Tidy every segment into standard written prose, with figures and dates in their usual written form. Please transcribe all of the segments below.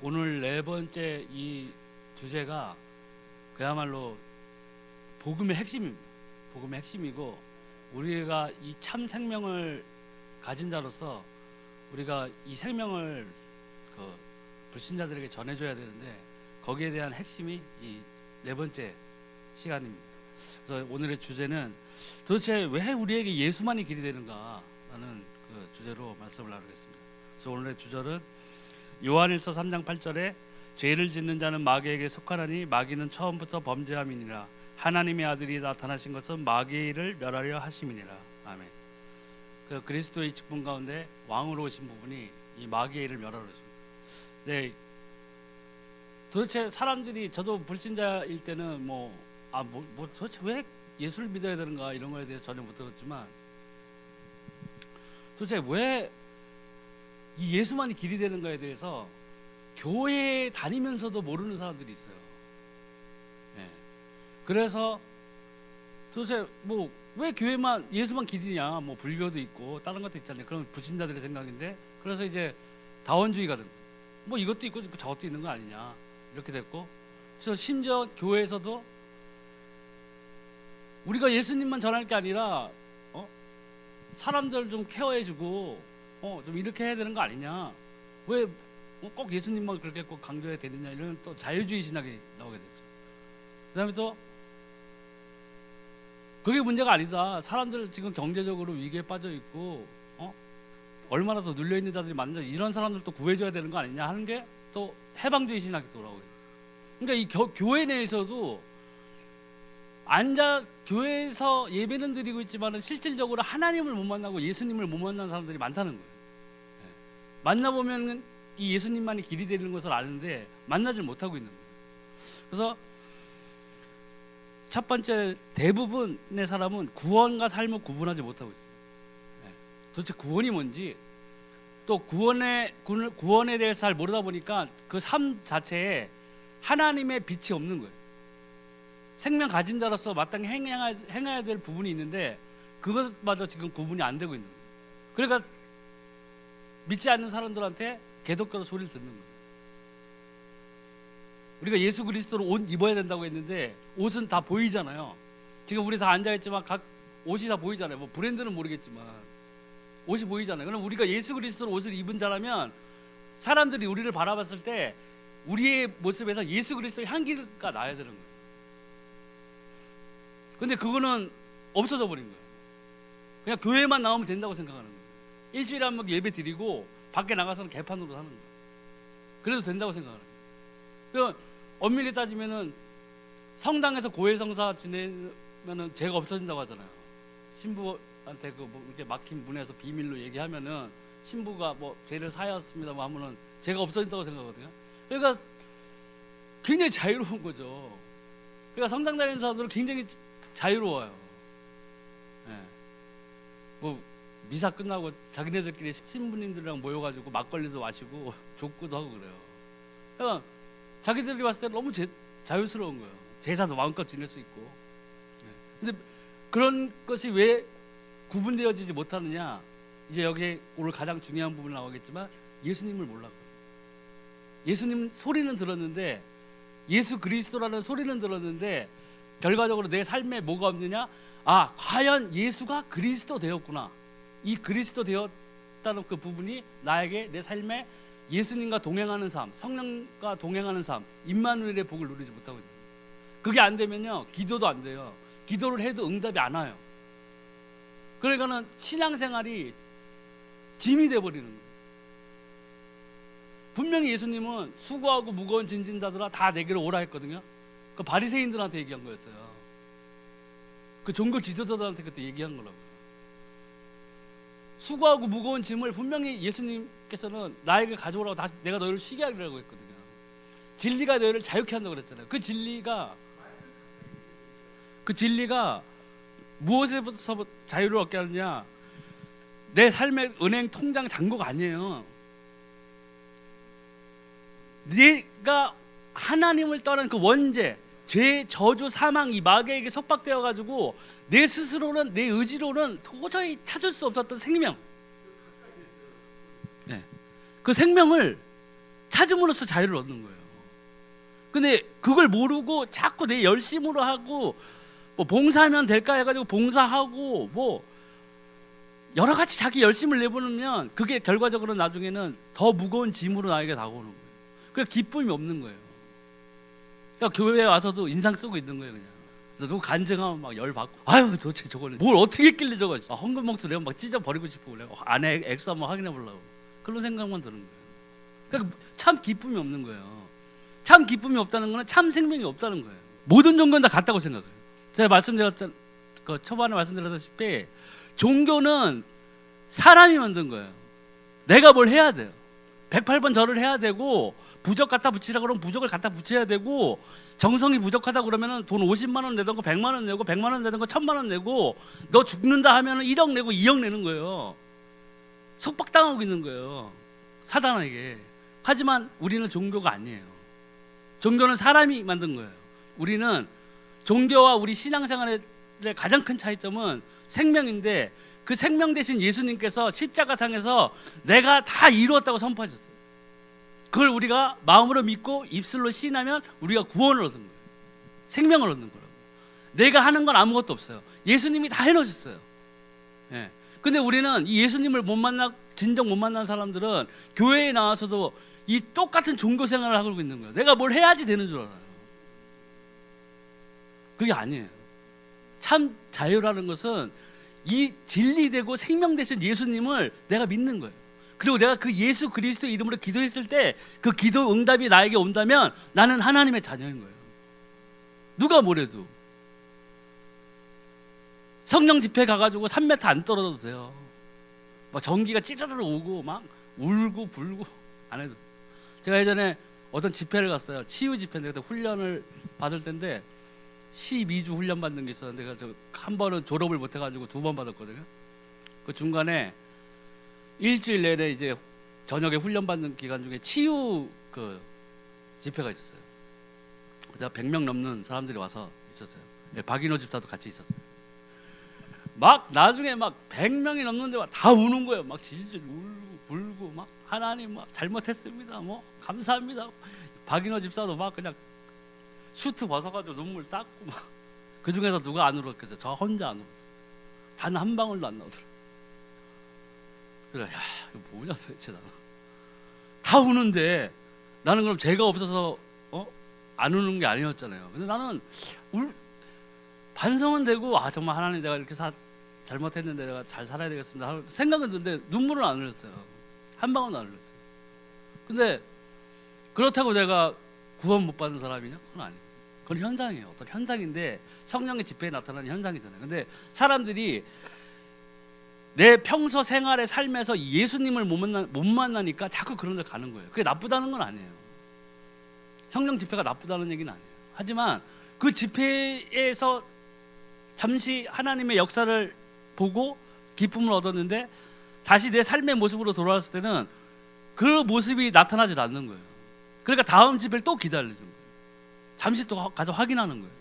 오늘 네 번째 이 주제가 그야말로 복음의 핵심입니다. 복음의 핵심이고, 우리가 이 참 생명을 가진 자로서 우리가 이 생명을 그 불신자들에게 전해줘야 되는데, 거기에 대한 핵심이 이 네 번째 시간입니다. 그래서 오늘의 주제는 도대체 왜 우리에게 예수만이 길이 되는가라는 그 주제로 말씀을 나누겠습니다. 그래서 오늘의 주절은 요한일서 3장 8절에 죄를 짓는 자는 마귀에게 속하나니 마귀는 처음부터 범죄함이니라. 하나님의 아들이 나타나신 것은 마귀를 멸하려 하심이니라. 아멘. 그 그리스도의 직분 가운데 왕으로 오신 부분이 이 마귀의 일을 멸하려 하십니다. 네, 도대체 사람들이, 저도 불신자일 때는 도대체 왜 예수를 믿어야 되는가 이런 거에 대해서 전혀 못 들었지만, 도대체 왜 이 예수만이 길이 되는 거에 대해서 교회에 다니면서도 모르는 사람들이 있어요. 네. 그래서 도대체 왜 교회만 예수만 길이냐, 불교도 있고 다른 것도 있잖아요. 그런 불신자들의 생각인데, 그래서 이제 다원주의가 된 거예요. 이것도 있고 저것도 있는 거 아니냐 이렇게 됐고, 그래서 심지어 교회에서도 우리가 예수님만 전할 게 아니라 사람들 좀 케어해주고 좀 이렇게 해야 되는 거 아니냐, 왜 꼭 예수님만 그렇게 꼭 강조해야 되느냐, 이런 또 자유주의 신학이 나오게 됐죠. 그 다음에 또 그게 문제가 아니다, 사람들 지금 경제적으로 위기에 빠져 있고 얼마나 더 눌려 있는 자들이 많은데 이런 사람들 또 구해줘야 되는 거 아니냐 하는 게 또 해방주의 신학이 돌아오게 됐어요. 그러니까 이 교회 내에서도 교회에서 예배는 드리고 있지만 실질적으로 하나님을 못 만나고 예수님을 못 만난 사람들이 많다는 거예요. 만나보면 이 예수님만이 길이 되는 것을 아는데 만나질 못하고 있는 거예요. 그래서 첫 번째, 대부분의 사람은 구원과 삶을 구분하지 못하고 있어요. 도대체 구원이 뭔지, 또 구원에 대해서 잘 모르다 보니까 그 삶 자체에 하나님의 빛이 없는 거예요. 생명 가진 자로서 마땅히 행해야 될 부분이 있는데 그것마저 지금 구분이 안 되고 있는 거예요. 그러니까 믿지 않는 사람들한테 개독교로 소리를 듣는 거예요. 우리가 예수 그리스도로 옷 입어야 된다고 했는데 옷은 다 보이잖아요. 지금 우리 다 앉아있지만 각 옷이 다 보이잖아요. 브랜드는 모르겠지만 옷이 보이잖아요. 그럼 우리가 예수 그리스도로 옷을 입은 자라면 사람들이 우리를 바라봤을 때 우리의 모습에서 예수 그리스도의 향기가 나야 되는 거예요. 근데 그거는 없어져 버린 거예요. 그냥 교회만 나오면 된다고 생각하는 거예요. 일주일에 한 번 예배 드리고 밖에 나가서는 개판으로 사는 거예요. 그래도 된다고 생각하는 거예요. 엄밀히 따지면은 성당에서 고해성사 지내면은 죄가 없어진다고 하잖아요. 신부한테 이렇게 막힌 문에서 비밀로 얘기하면은 신부가 죄를 사하였습니다 하면은 죄가 없어진다고 생각하거든요. 그러니까 굉장히 자유로운 거죠. 그러니까 성당 다니는 사람들은 굉장히 자유로워요. 미사 끝나고 자기네들끼리 신부님들이랑 모여가지고 막걸리도 마시고 족구도 하고 그래요. 그러니까 자기들이 봤을 때 너무 자유스러운 거예요. 제사도 마음껏 지낼 수 있고. 근데 그런 것이 왜 구분되어지지 못하느냐, 이제 여기 오늘 가장 중요한 부분 나오겠지만 예수님을 몰라요. 예수님 소리는 들었는데, 예수 그리스도라는 소리는 들었는데 결과적으로 내 삶에 뭐가 없느냐, 과연 예수가 그리스도 되었구나, 이 그리스도 되었다는 그 부분이 나에게 내 삶에 예수님과 동행하는 삶, 성령과 동행하는 삶, 임마누엘의 복을 누리지 못하고 있는 거예요. 그게 안 되면요, 기도도 안 돼요. 기도를 해도 응답이 안 와요. 그러니까는 신앙생활이 짐이 돼버리는 거예요. 분명히 예수님은 수고하고 무거운 짐진 자들아 다 내게로 오라 했거든요. 그 바리새인들한테 얘기한 거였어요. 그 종교 지도자들한테 그때 얘기한 거라고요. 수고하고 무거운 짐을 분명히 예수님께서는 나에게 가져오라고, 다시 내가 너희를 쉬게 하리라고 했거든요. 진리가 너희를 자유케 한다고 그랬잖아요. 그 진리가 무엇에서 자유를 얻게 하느냐, 내 삶의 은행 통장 잔고가 아니에요. 네가 하나님을 떠난 그 원죄, 죄, 저주, 사망, 이 마귀에게 속박되어 가지고 내 스스로는, 내 의지로는 도저히 찾을 수 없었던 생명, 그 생명을 찾음으로써 자유를 얻는 거예요. 근데 그걸 모르고 자꾸 내 열심으로 하고 뭐 봉사하면 될까 해가지고 봉사하고 뭐 여러 가지 자기 열심을 내보내면 그게 결과적으로 나중에는 더 무거운 짐으로 나에게 다가오는 거예요. 그래서 기쁨이 없는 거예요. 그러니까 교회에 와서도 인상 쓰고 있는 거예요. 그냥 누구 간증하면 막 열받고, 아유 도대체 저거를 뭘 어떻게 했길래 저거 헌금 목수 내가 막 찢어 버리고 싶고 그래. 안에 액수 한번 확인해 보려고 그런 생각만 드는 거예요. 그러니까 참 기쁨이 없는 거예요. 참 기쁨이 없다는 거는 참 생명이 없다는 거예요. 모든 종교는 다 같다고 생각해요. 제가 말씀드렸던 그 초반에 말씀드렸다시피 종교는 사람이 만든 거예요. 내가 뭘 해야 돼요. 108번 절을 해야 되고 부적 갖다 붙이라고 그러면 부적을 갖다 붙여야 되고 정성이 부족하다 그러면은 돈 50만 원 내던 거 100만 원 내고 100만 원 내던 거 1000만 원 내고 너 죽는다 하면은 1억 내고 2억 내는 거예요. 속박당하고 있는 거예요. 사단에게. 하지만 우리는 종교가 아니에요. 종교는 사람이 만든 거예요. 우리는 종교와 우리 신앙생활의 가장 큰 차이점은 생명인데 그 생명 대신 예수님께서 십자가상에서 내가 다 이루었다고 선포하셨어요. 그걸 우리가 마음으로 믿고 입술로 시인하면 우리가 구원을 얻는 거예요. 생명을 얻는 거라고. 내가 하는 건 아무것도 없어요. 예수님이 다 해놓으셨어요. 예. 근데 우리는 이 예수님을 진정 못 만난 사람들은 교회에 나와서도 이 똑같은 종교 생활을 하고 있는 거예요. 내가 뭘 해야지 되는 줄 알아요. 그게 아니에요. 참 자유라는 것은 이 진리되고 생명 되신 예수님을 내가 믿는 거예요. 그리고 내가 그 예수 그리스도 이름으로 기도했을 때 그 기도 응답이 나에게 온다면 나는 하나님의 자녀인 거예요. 누가 뭐래도. 성령 집회 가가지고 3m 안 떨어져도 돼요. 막 전기가 찌르르 오고 막 울고 불고 안 해도. 제가 예전에 어떤 집회를 갔어요. 치유 집회인데 그때 훈련을 받을 때인데 12주 훈련 받는 게 있었는데 제가 한 번은 졸업을 못 해가지고 2번 받았거든요. 그 중간에 일주일 내내 이제 저녁에 훈련 받는 기간 중에 치유 그 집회가 있었어요. 그때 100명 넘는 사람들이 와서 있었어요. 예, 박인호 집사도 같이 있었어요. 막 나중에 막 100명이 넘는데 막 다 우는 거예요. 막 질질 울고 불고 막 하나님 막 잘못했습니다. 뭐 감사합니다. 박인호 집사도 막 그냥 슈트 벗어가지고 눈물 닦고 막 그 중에서 누가 안 울었겠어요? 저 혼자 안 울었어요. 단 한 방울도 안 나오더라고요. 그래, 야 이거 뭐냐 도대체 나는 다 우는데 나는 그럼 죄가 없어서 안 우는 게 아니었잖아요. 근데 나는 반성은 되고 아 정말 하나님 내가 이렇게 잘못했는데 내가 잘 살아야 되겠습니다 생각은 드는데 눈물은 안 흘렸어요. 한 방울도 안 흘렸어요. 근데 그렇다고 내가 구원 못 받는 사람이냐? 그건 아니에요. 그건 현상이에요. 어떤 현상인데 성령의 집회에 나타나는 현상이잖아요. 근데 사람들이 내 평소 생활의 삶에서 예수님을 못 만나니까 자꾸 그런 데 가는 거예요. 그게 나쁘다는 건 아니에요. 성령 집회가 나쁘다는 얘기는 아니에요. 하지만 그 집회에서 잠시 하나님의 역사를 보고 기쁨을 얻었는데 다시 내 삶의 모습으로 돌아왔을 때는 그 모습이 나타나질 않는 거예요. 그러니까 다음 집회를 또 기다리는 거예요. 잠시 또 가서 확인하는 거예요.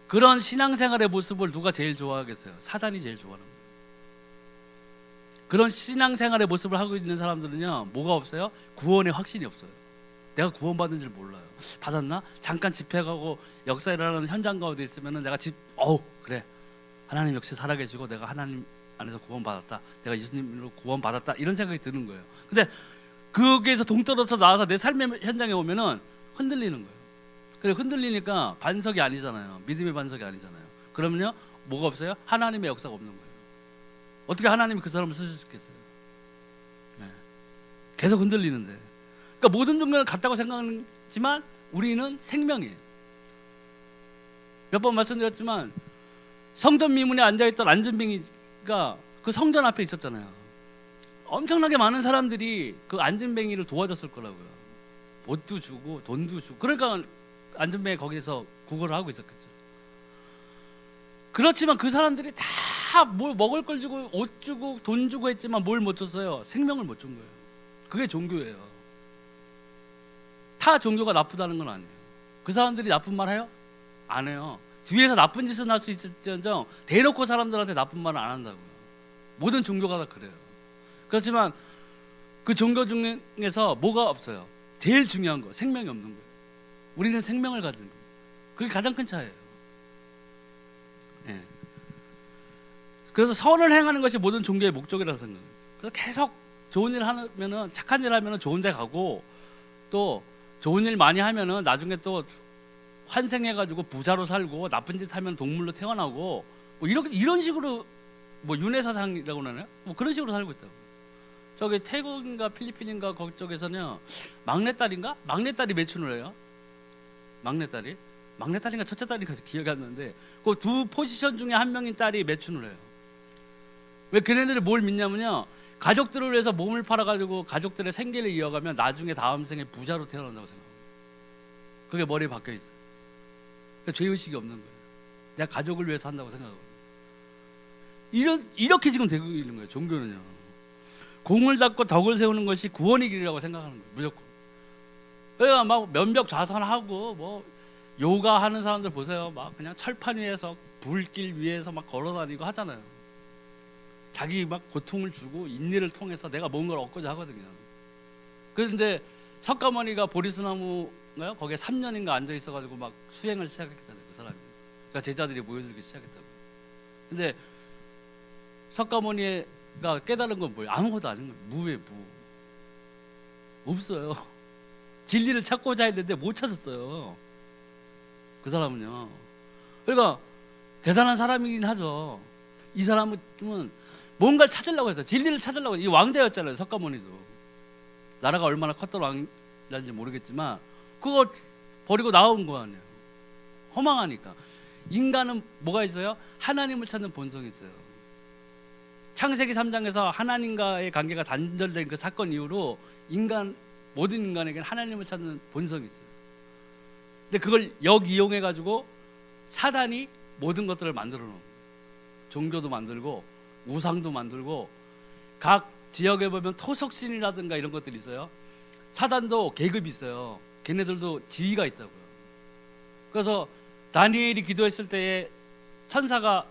그런 신앙생활의 모습을 누가 제일 좋아하겠어요? 사단이 제일 좋아하는 거예요. 그런 신앙생활의 모습을 하고 있는 사람들은요, 뭐가 없어요? 구원의 확신이 없어요. 내가 구원받은 줄 몰라요. 받았나? 잠깐 집회 가고 역사 일어나는 현장 가운데 있으면은 내가 그래 하나님 역시 살아계시고 내가 하나님 안에서 구원받았다. 내가 예수님으로 구원받았다. 이런 생각이 드는 거예요. 근데 거기에서 동떨어져 나와서 내 삶의 현장에 오면은 흔들리는 거예요. 그래서 흔들리니까 반석이 아니잖아요. 믿음의 반석이 아니잖아요. 그러면요 뭐가 없어요? 하나님의 역사가 없는 거예요. 어떻게 하나님이 그 사람을 쓰실 수 있겠어요? 네. 계속 흔들리는데. 그러니까 모든 종교는 같다고 생각하지만 우리는 생명이에요. 몇 번 말씀드렸지만 성전 미문에 앉아있던 안전뱅이가 그 성전 앞에 있었잖아요. 엄청나게 많은 사람들이 그 안전뱅이를 도와줬을 거라고요. 옷도 주고 돈도 주고. 그러니까 안전뱅이 거기서 구걸을 하고 있었겠죠. 그렇지만 그 사람들이 다 뭘 먹을 걸 주고 옷 주고 돈 주고 했지만 뭘 못 줬어요? 생명을 못 준 거예요. 그게 종교예요. 타 종교가 나쁘다는 건 아니에요. 그 사람들이 나쁜 말 해요? 안 해요. 뒤에서 나쁜 짓은 할 수 있을지언정 대놓고 사람들한테 나쁜 말은 안 한다고요. 모든 종교가 다 그래요. 그렇지만 그 종교 중에서 뭐가 없어요? 제일 중요한 거 생명이 없는 거예요. 우리는 생명을 가진 거예요. 그게 가장 큰 차이예요. 네. 그래서 선을 행하는 것이 모든 종교의 목적이라고 생각해요. 그래서 계속 좋은 일 하면은, 착한 일 하면은 좋은 데 가고, 또 좋은 일 많이 하면은 나중에 또 환생해가지고 부자로 살고, 나쁜 짓 하면 동물로 태어나고, 뭐 이런 식으로, 뭐 윤회사상이라고 하나요? 뭐 그런 식으로 살고 있다고. 저기 태국인가 필리핀인가 거기 쪽에서는 막내딸이 매춘을 해요. 막내딸인가 첫째 딸인가 기억이 안 나는데, 그 두 포지션 중에 한 명인 딸이 매춘을 해요. 왜 걔네들이 뭘 믿냐면요, 가족들을 위해서 몸을 팔아가지고 가족들의 생계를 이어가면 나중에 다음 생에 부자로 태어난다고 생각해요. 그게 머리에 박혀 있어요. 그러니까 죄의식이 없는 거예요. 내가 가족을 위해서 한다고 생각하고. 이렇게 지금 되고 있는 거예요. 종교는요, 공을 닦고 덕을 세우는 것이 구원의 길이라고 생각하는 거예요. 무조건. 그러니까 막 면벽좌선하고 뭐 요가 하는 사람들 보세요. 막 그냥 철판 위에서 불길 위에서 막 걸어다니고 하잖아요. 자기 막 고통을 주고 인내를 통해서 내가 뭔가를 얻고자 하거든요. 그래서 이제 석가모니가 보리스나무가요, 거기에 3년인가 앉아 있어가지고 막 수행을 시작했잖아요. 그 사람이. 그러니까 제자들이 모여들기 시작했다고. 근데 석가모니가 깨달은 건 뭐예요? 아무것도 아닌 거예요. 무예요. 없어요. 진리를 찾고자 했는데 못 찾았어요. 그 사람은요. 그러니까 대단한 사람이긴 하죠. 이 사람은 뭔가를 찾으려고 했어요. 진리를 찾으려고. 이 왕자였잖아요. 석가모니도. 나라가 얼마나 컸던 왕자인지 모르겠지만 그거 버리고 나온 거 아니에요. 허망하니까. 인간은 뭐가 있어요? 하나님을 찾는 본성이 있어요. 창세기 3장에서 하나님과의 관계가 단절된 그 사건 이후로 모든 인간에게는 하나님을 찾는 본성이 있어요. 근데 그걸 역이용해 가지고 사단이 모든 것들을 만들어 놓은 거예요. 종교도 만들고 우상도 만들고, 각 지역에 보면 토속신이라든가 이런 것들이 있어요. 사단도 계급이 있어요. 걔네들도 지위가 있다고요. 그래서 다니엘이 기도했을 때에 천사가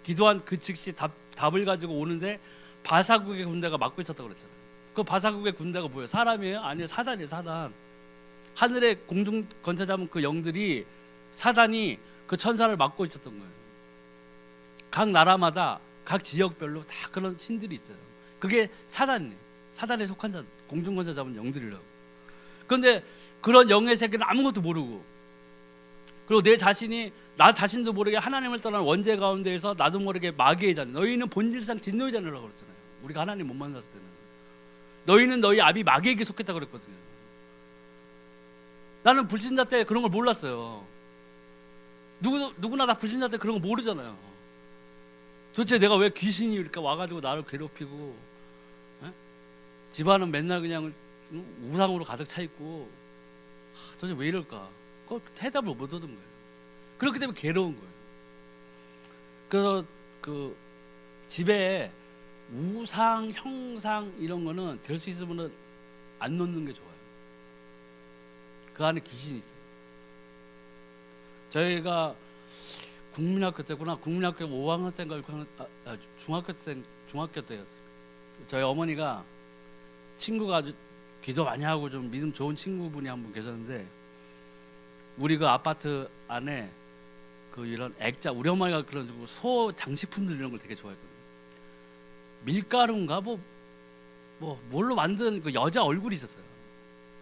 기도한 그 즉시 답을 가지고 오는데 바사국의 군대가 막고 있었다고 그랬잖아요. 그 바사국의 군대가 뭐예요? 사람이에요? 아니에요. 사단이에요. 사단. 하늘의 공중 권세 잡은 그 영들이, 사단이 그 천사를 막고 있었던 거예요. 각 나라마다 각 지역별로 다 그런 신들이 있어요. 그게 사단이에요. 사단에 속한 자, 공중 권세 잡은 영들이라고. 그런데 그런 영의 세계는 아무것도 모르고, 그리고 나 자신도 모르게 하나님을 떠난 원죄 가운데에서 나도 모르게 마귀의 자녀, 너희는 본질상 진노의 자녀라고 그랬잖아요. 우리가 하나님 못 만났을 때는 너희는 너희 아비 마귀에게 속했다고 그랬거든요. 나는 불신자 때 그런 걸 몰랐어요. 누구나 다 불신자 때 그런 거 모르잖아요. 도대체 내가 왜 귀신이 이렇게 와가지고 나를 괴롭히고, 집안은 맨날 그냥 우상으로 가득 차 있고, 도대체 왜 이럴까? 그 해답을 못 얻은 거예요. 그렇기 때문에 괴로운 거예요. 그래서 그 집에 우상, 형상 이런 거는 될 수 있으면 안 놓는 게 좋아요. 그 안에 귀신이 있어요. 저희가 국민학교 때구나. 국민학교 5학년 때인가 중학교 때였어요. 저희 어머니가 친구가 아주 기도 많이 하고 좀 믿음 좋은 친구분이 한 분 계셨는데, 우리 그 아파트 안에 그 이런 액자, 우리 엄마가 그런 소 장식품들 이런 걸 되게 좋아했거든요. 밀가루인가 뭘로 만든 그 여자 얼굴이 있었어요.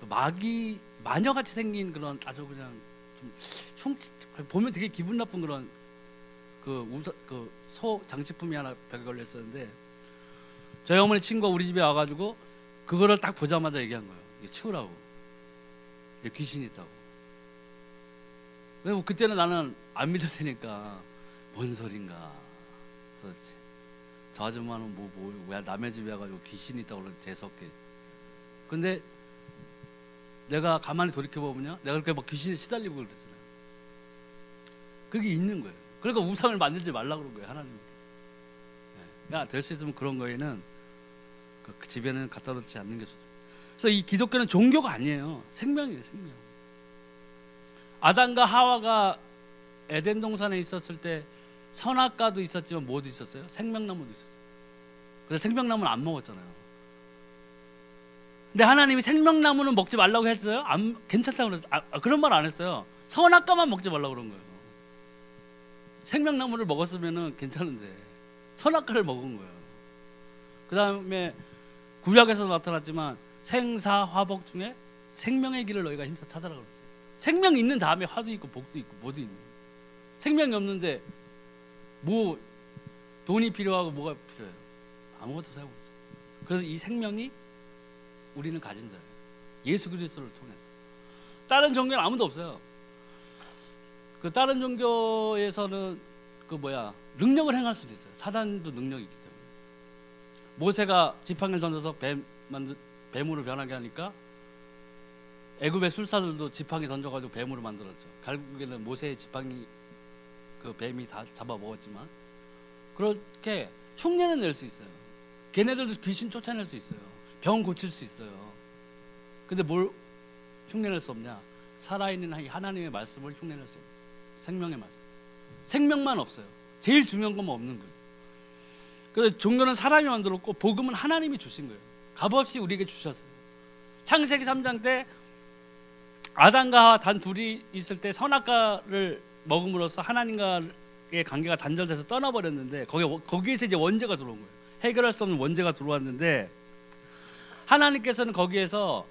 그 마녀같이 생긴 그런 아주 그냥 좀 보면 되게 기분 나쁜 그런 그 소 장식품이 하나 벽에 걸려 있었는데, 저희 어머니 친구가 우리 집에 와가지고 그거를 딱 보자마자 얘기한 거예요. 이게 치우라고. 이게 귀신이 있다고. 그래서 그때는 나는 안 믿을 테니까 뭔 소린가 도대체. 저 아줌마는 왜 남의 집에 와가지고 귀신이 있다고 그러는데 재수없게. 근데 내가 가만히 돌이켜보면요, 내가 그렇게 막 귀신에 시달리고 그랬잖아요. 그게 있는 거예요. 그러니까 우상을 만들지 말라고 그런 거예요, 하나님이. 야, 될 수 있으면 그런 거에는 그 집에는 갖다 놓지 않는 게 좋습니다. 그래서 이 기독교는 종교가 아니에요. 생명이에요, 생명. 아담과 하와가 에덴 동산에 있었을 때 선악과도 있었지만 뭐도 있었어요? 생명나무도 있었어요. 그래서 생명나무는 안 먹었잖아요. 근데 하나님이 생명나무는 먹지 말라고 했어요? 안 괜찮다고 그랬어요. 그런 말 안 했어요. 선악과만 먹지 말라고 그런 거예요. 생명나무를 먹었으면은 괜찮은데 선악과를 먹은 거예요. 그 다음에 구약에서 나타났지만 생사화복 중에 생명의 길을 너희가 힘써 찾아라 그랬어요. 생명이 있는 다음에 화도 있고 복도 있고 뭐도 있는 거예요. 생명이 없는데 뭐 돈이 필요하고 뭐가 필요해요? 아무것도 소용없어요. 그래서 이 생명이 우리는 가진 자예요. 예수 그리스도를 통해서. 다른 종교는 아무도 없어요. 그 다른 종교에서는 능력을 행할 수도 있어요. 사단도 능력이 있기 때문에. 모세가 지팡이를 던져서 뱀으로 변하게 하니까 애굽의 술사들도 지팡이 던져가지고 뱀으로 만들었죠. 결국에는 모세의 지팡이 그 뱀이 다 잡아먹었지만 그렇게 흉내는 낼 수 있어요. 걔네들도 귀신 쫓아낼 수 있어요. 병 고칠 수 있어요. 근데 뭘 흉내낼 수 없냐? 살아있는 하나님의 말씀을 흉내낼 수 없어요. 생명의 말씀. 생명만 없어요. 제일 중요한 것만 없는 거예요. 그래서 종교는 사람이 만들었고 복음은 하나님이 주신 거예요. 값없이 우리에게 주셨어요. 창세기 3장 때 아담과 하와 단 둘이 있을 때 선악과를 먹음으로써 하나님과의 관계가 단절돼서 떠나버렸는데 거기에서 이제 원죄가 들어온 거예요. 해결할 수 없는 원죄가 들어왔는데 하나님께서는 거기에서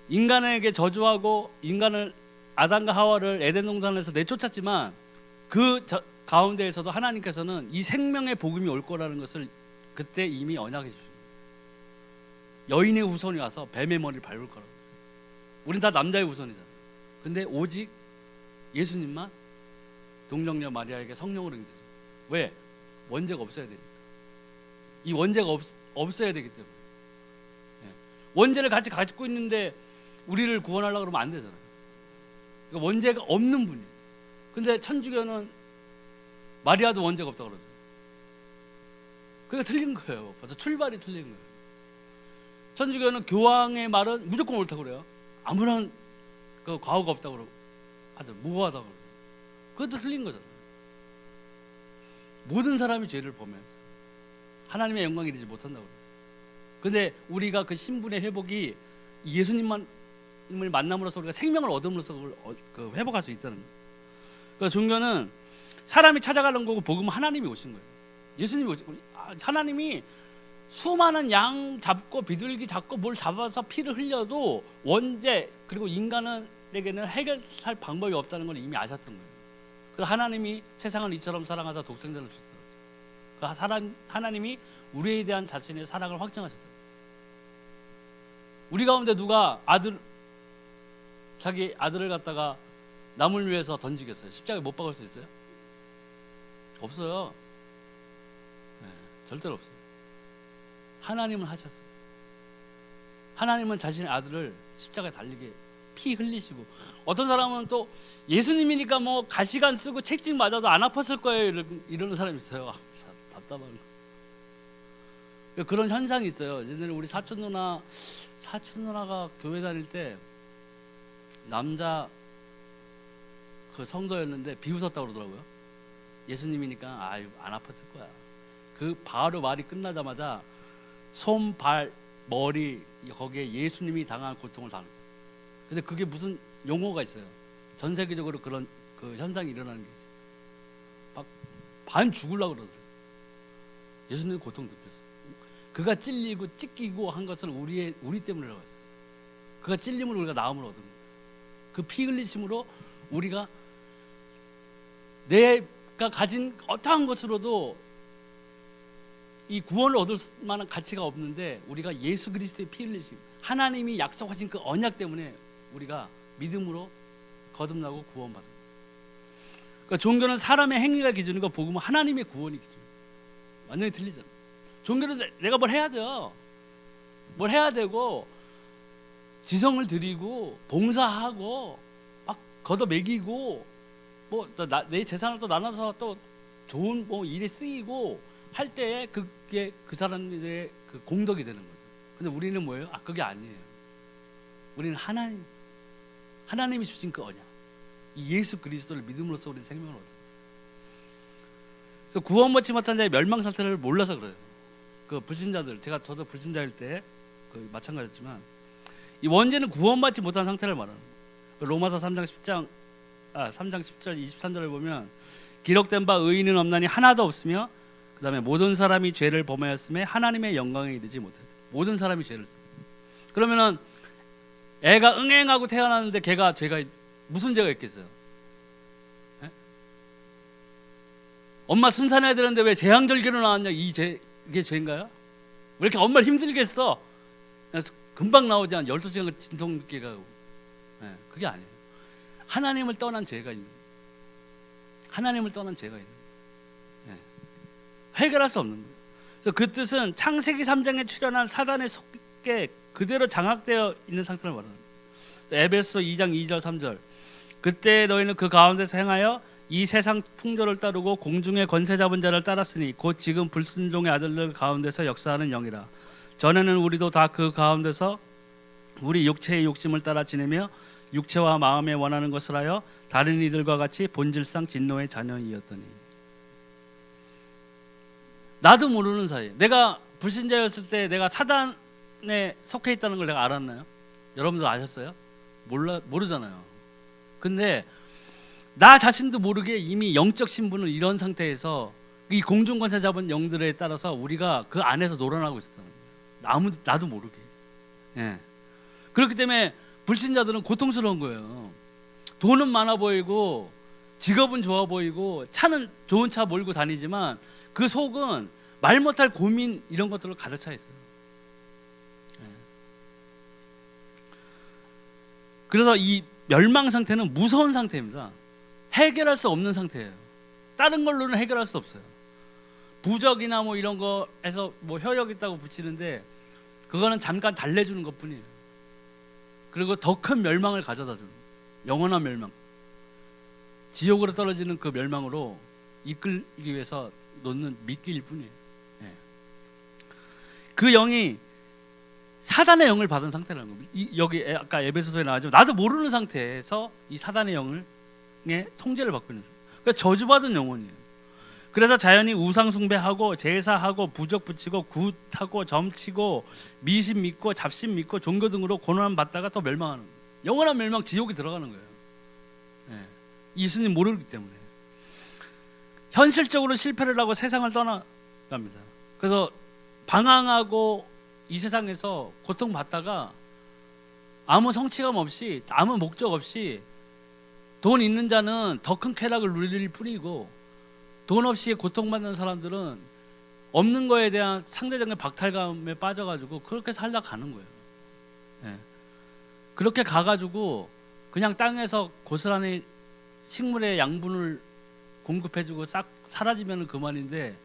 인간에게 저주하고 인간을 아담과 하와를 에덴 동산에서 내쫓았지만 그 가운데에서도 하나님께서는 이 생명의 복음이 올 거라는 것을 그때 이미 언약해 주신 거예요. 여인의 후손이 와서 뱀의 머리를 밟을 거라고. 우린 다 남자의 후손이잖아요. 근데 오직 예수님만 동정녀 마리아에게 성령으로 응대해요. 왜? 원죄가 없어야 되니까. 이 원죄가 없어야 되기 때문에. 원죄를 같이 가지고 있는데 우리를 구원하려고 그러면 안 되잖아요. 그러니까 원죄가 없는 분이에요. 근데 천주교는 마리아도 원죄가 없다고 그러죠. 그러니까 틀린 거예요. 벌써 출발이 틀린 거예요. 천주교는 교황의 말은 무조건 옳다고 그래요. 아무런 그 과오가 없다고 그러고 하죠. 무고하다고 그러고. 그것도 틀린 거잖아요. 모든 사람이 죄를 범해서 하나님의 영광을 이루지 못한다고 그랬어요. 근데 우리가 그 신분의 회복이 예수님을 만남으로써 우리가 생명을 얻음으로써 그걸 회복할 수 있다는 거예요. 그러니까 종교는 사람이 찾아가는 거고 복음은 하나님이 오신 거예요. 예수님이 하나님이 수많은 양 잡고 비둘기 잡고 뭘 잡아서 피를 흘려도 원죄 그리고 인간에게는 해결할 방법이 없다는 걸 이미 아셨던 거예요. 그래서 하나님이 세상을 이처럼 사랑하사 독생자를 주셨어요. 하나님이 우리에 대한 자신의 사랑을 확증하셨어요. 우리 가운데 누가 자기 아들을 갖다가 남을 위해서 던지겠어요? 십자가에 못 박을 수 있어요? 없어요. 네, 절대로 없어요. 하나님은 하셨어요. 하나님은 자신의 아들을 십자가에 달리게 피 흘리시고, 어떤 사람은 또 예수님이니까 뭐 가시관 쓰고 책찍 맞아도 안 아팠을 거예요 이러는 사람이 있어요. 답답한 거. 그런 현상이 있어요. 옛날에 우리 사촌 누나가 교회 다닐 때 남자 그 성도였는데 비웃었다고 그러더라고요. 예수님이니까 안 아팠을 거야. 그 바로 말이 끝나자마자 손, 발, 머리 거기에 예수님이 당한 고통을 당한 거예요. 근데 그게 무슨 용어가 있어요. 전 세계적으로 그런 그 현상이 일어나는 게 있어요. 막 반 죽으려고 그러더라고요. 예수님 고통 느꼈어요. 그가 찔리고 찢기고 한 것은 우리 때문이라고 했어요. 그가 찔림으로 우리가 나음을 얻은 거예요. 그 피 흘리심으로 우리가 내가 가진 어떠한 것으로도 이 구원을 얻을 만한 가치가 없는데 우리가 예수 그리스도의 피 흘리심, 하나님이 약속하신 그 언약 때문에 우리가 믿음으로 거듭나고 구원받은 거예요. 그러니까 종교는 사람의 행위가 기준이고 복음은 하나님의 구원이 기준이에요. 완전히 틀리잖아요. 종교는 내가 뭘 해야 돼요. 뭘 해야 되고 지성을 드리고 봉사하고 막 걷어 먹이고 뭐 내 재산을 또 나눠서 또 좋은 뭐 일에 쓰이고 할 때에 그게 그 사람들의 그 공덕이 되는 거죠. 근데 우리는 뭐예요? 그게 아니에요. 우리는 하나님이 주신 그 언약, 이 예수 그리스도를 믿음으로써 우리 생명을 얻어요. 그래서 구원 받지 못한 자의 멸망 상태를 몰라서 그래요. 그 불신자들, 저도 불신자일 때 마찬가지였지만 이 원죄는 구원받지 못한 상태를 말하는 거예요. 로마서 3장 10절 23절을 보면 기록된 바 의인은 없나니 하나도 없으며 그 다음에 모든 사람이 죄를 범하였음에 하나님의 영광에 이르지 못했다. 모든 사람이 죄를. 그러면은 애가 응행하고 태어났는데 걔가 죄가 무슨 죄가 있겠어요? 에? 엄마 순산해야 되는데 왜 재앙절개로 나왔냐? 이게 죄인가요? 왜 이렇게 엄마를 힘들게 했어? 금방 나오지 않아 12시간 진통 늦게 가고. 그게 아니에요. 하나님을 떠난 죄가 있는 거예요. 하나님을 떠난 죄가 있는 거예요. 해결할 수 없는 거예요. 그래서 그 뜻은 창세기 3장에 출현한 사단의 속에 그대로 장악되어 있는 상태를 말하는 거예요. 에베소 2장 2절 3절 그때 너희는 그 가운데서 행하여 이 세상 풍조를 따르고 공중의 권세 잡은 자를 따랐으니 곧 지금 불순종의 아들들 가운데서 역사하는 영이라. 전에는 우리도 다 그 가운데서 우리 육체의 욕심을 따라 지내며 육체와 마음에 원하는 것을 하여 다른 이들과 같이 본질상 진노의 자녀이었더니. 나도 모르는 사이에 내가 불신자였을 때 내가 사단에 속해 있다는 걸 내가 알았나요? 여러분들 아셨어요? 모르잖아요. 근데 나 자신도 모르게 이미 영적 신분을 이런 상태에서 이 공중권세 잡은 영들에 따라서 우리가 그 안에서 놀아나고 있었다는 거예요. 나도 모르게. 그렇기 때문에 불신자들은 고통스러운 거예요. 돈은 많아 보이고 직업은 좋아 보이고 차는 좋은 차 몰고 다니지만 그 속은 말 못할 고민 이런 것들로 가득 차 있어요. 그래서 이 멸망 상태는 무서운 상태입니다. 해결할 수 없는 상태예요. 다른 걸로는 해결할 수 없어요. 부적이나 뭐 이런 거에서 뭐 효력 있다고 붙이는데 그거는 잠깐 달래주는 것뿐이에요. 그리고 더 큰 멸망을 가져다 주는 영원한 멸망, 지옥으로 떨어지는 그 멸망으로 이끌기 위해서 놓는 미끼일 뿐이에요. 그 영이 사단의 영을 받은 상태라는 겁니다. 여기 아까 에베소서에 나왔지만 나도 모르는 상태에서 이 사단의 영의 통제를 받고 있는 거예요. 그러니까 저주받은 영혼이에요. 그래서 자연히 우상 숭배하고 제사하고 부적 붙이고 굿하고 점치고 미신 믿고 잡신 믿고 종교 등으로 고난 받다가 또 멸망하는 거예요. 영원한 멸망 지옥에 들어가는 거예요. 예수님 모르기 때문에 현실적으로 실패를 하고 세상을 떠나갑니다. 그래서 방황하고 이 세상에서 고통받다가 아무 성취감 없이 아무 목적 없이 돈 있는 자는 더 큰 쾌락을 누릴 뿐이고 돈 없이 고통받는 사람들은 없는 거에 대한 상대적인 박탈감에 빠져가지고 그렇게 살다 가는 거예요. 그렇게 가가지고 그냥 땅에서 고스란히 식물의 양분을 공급해주고 싹 사라지면 그만인데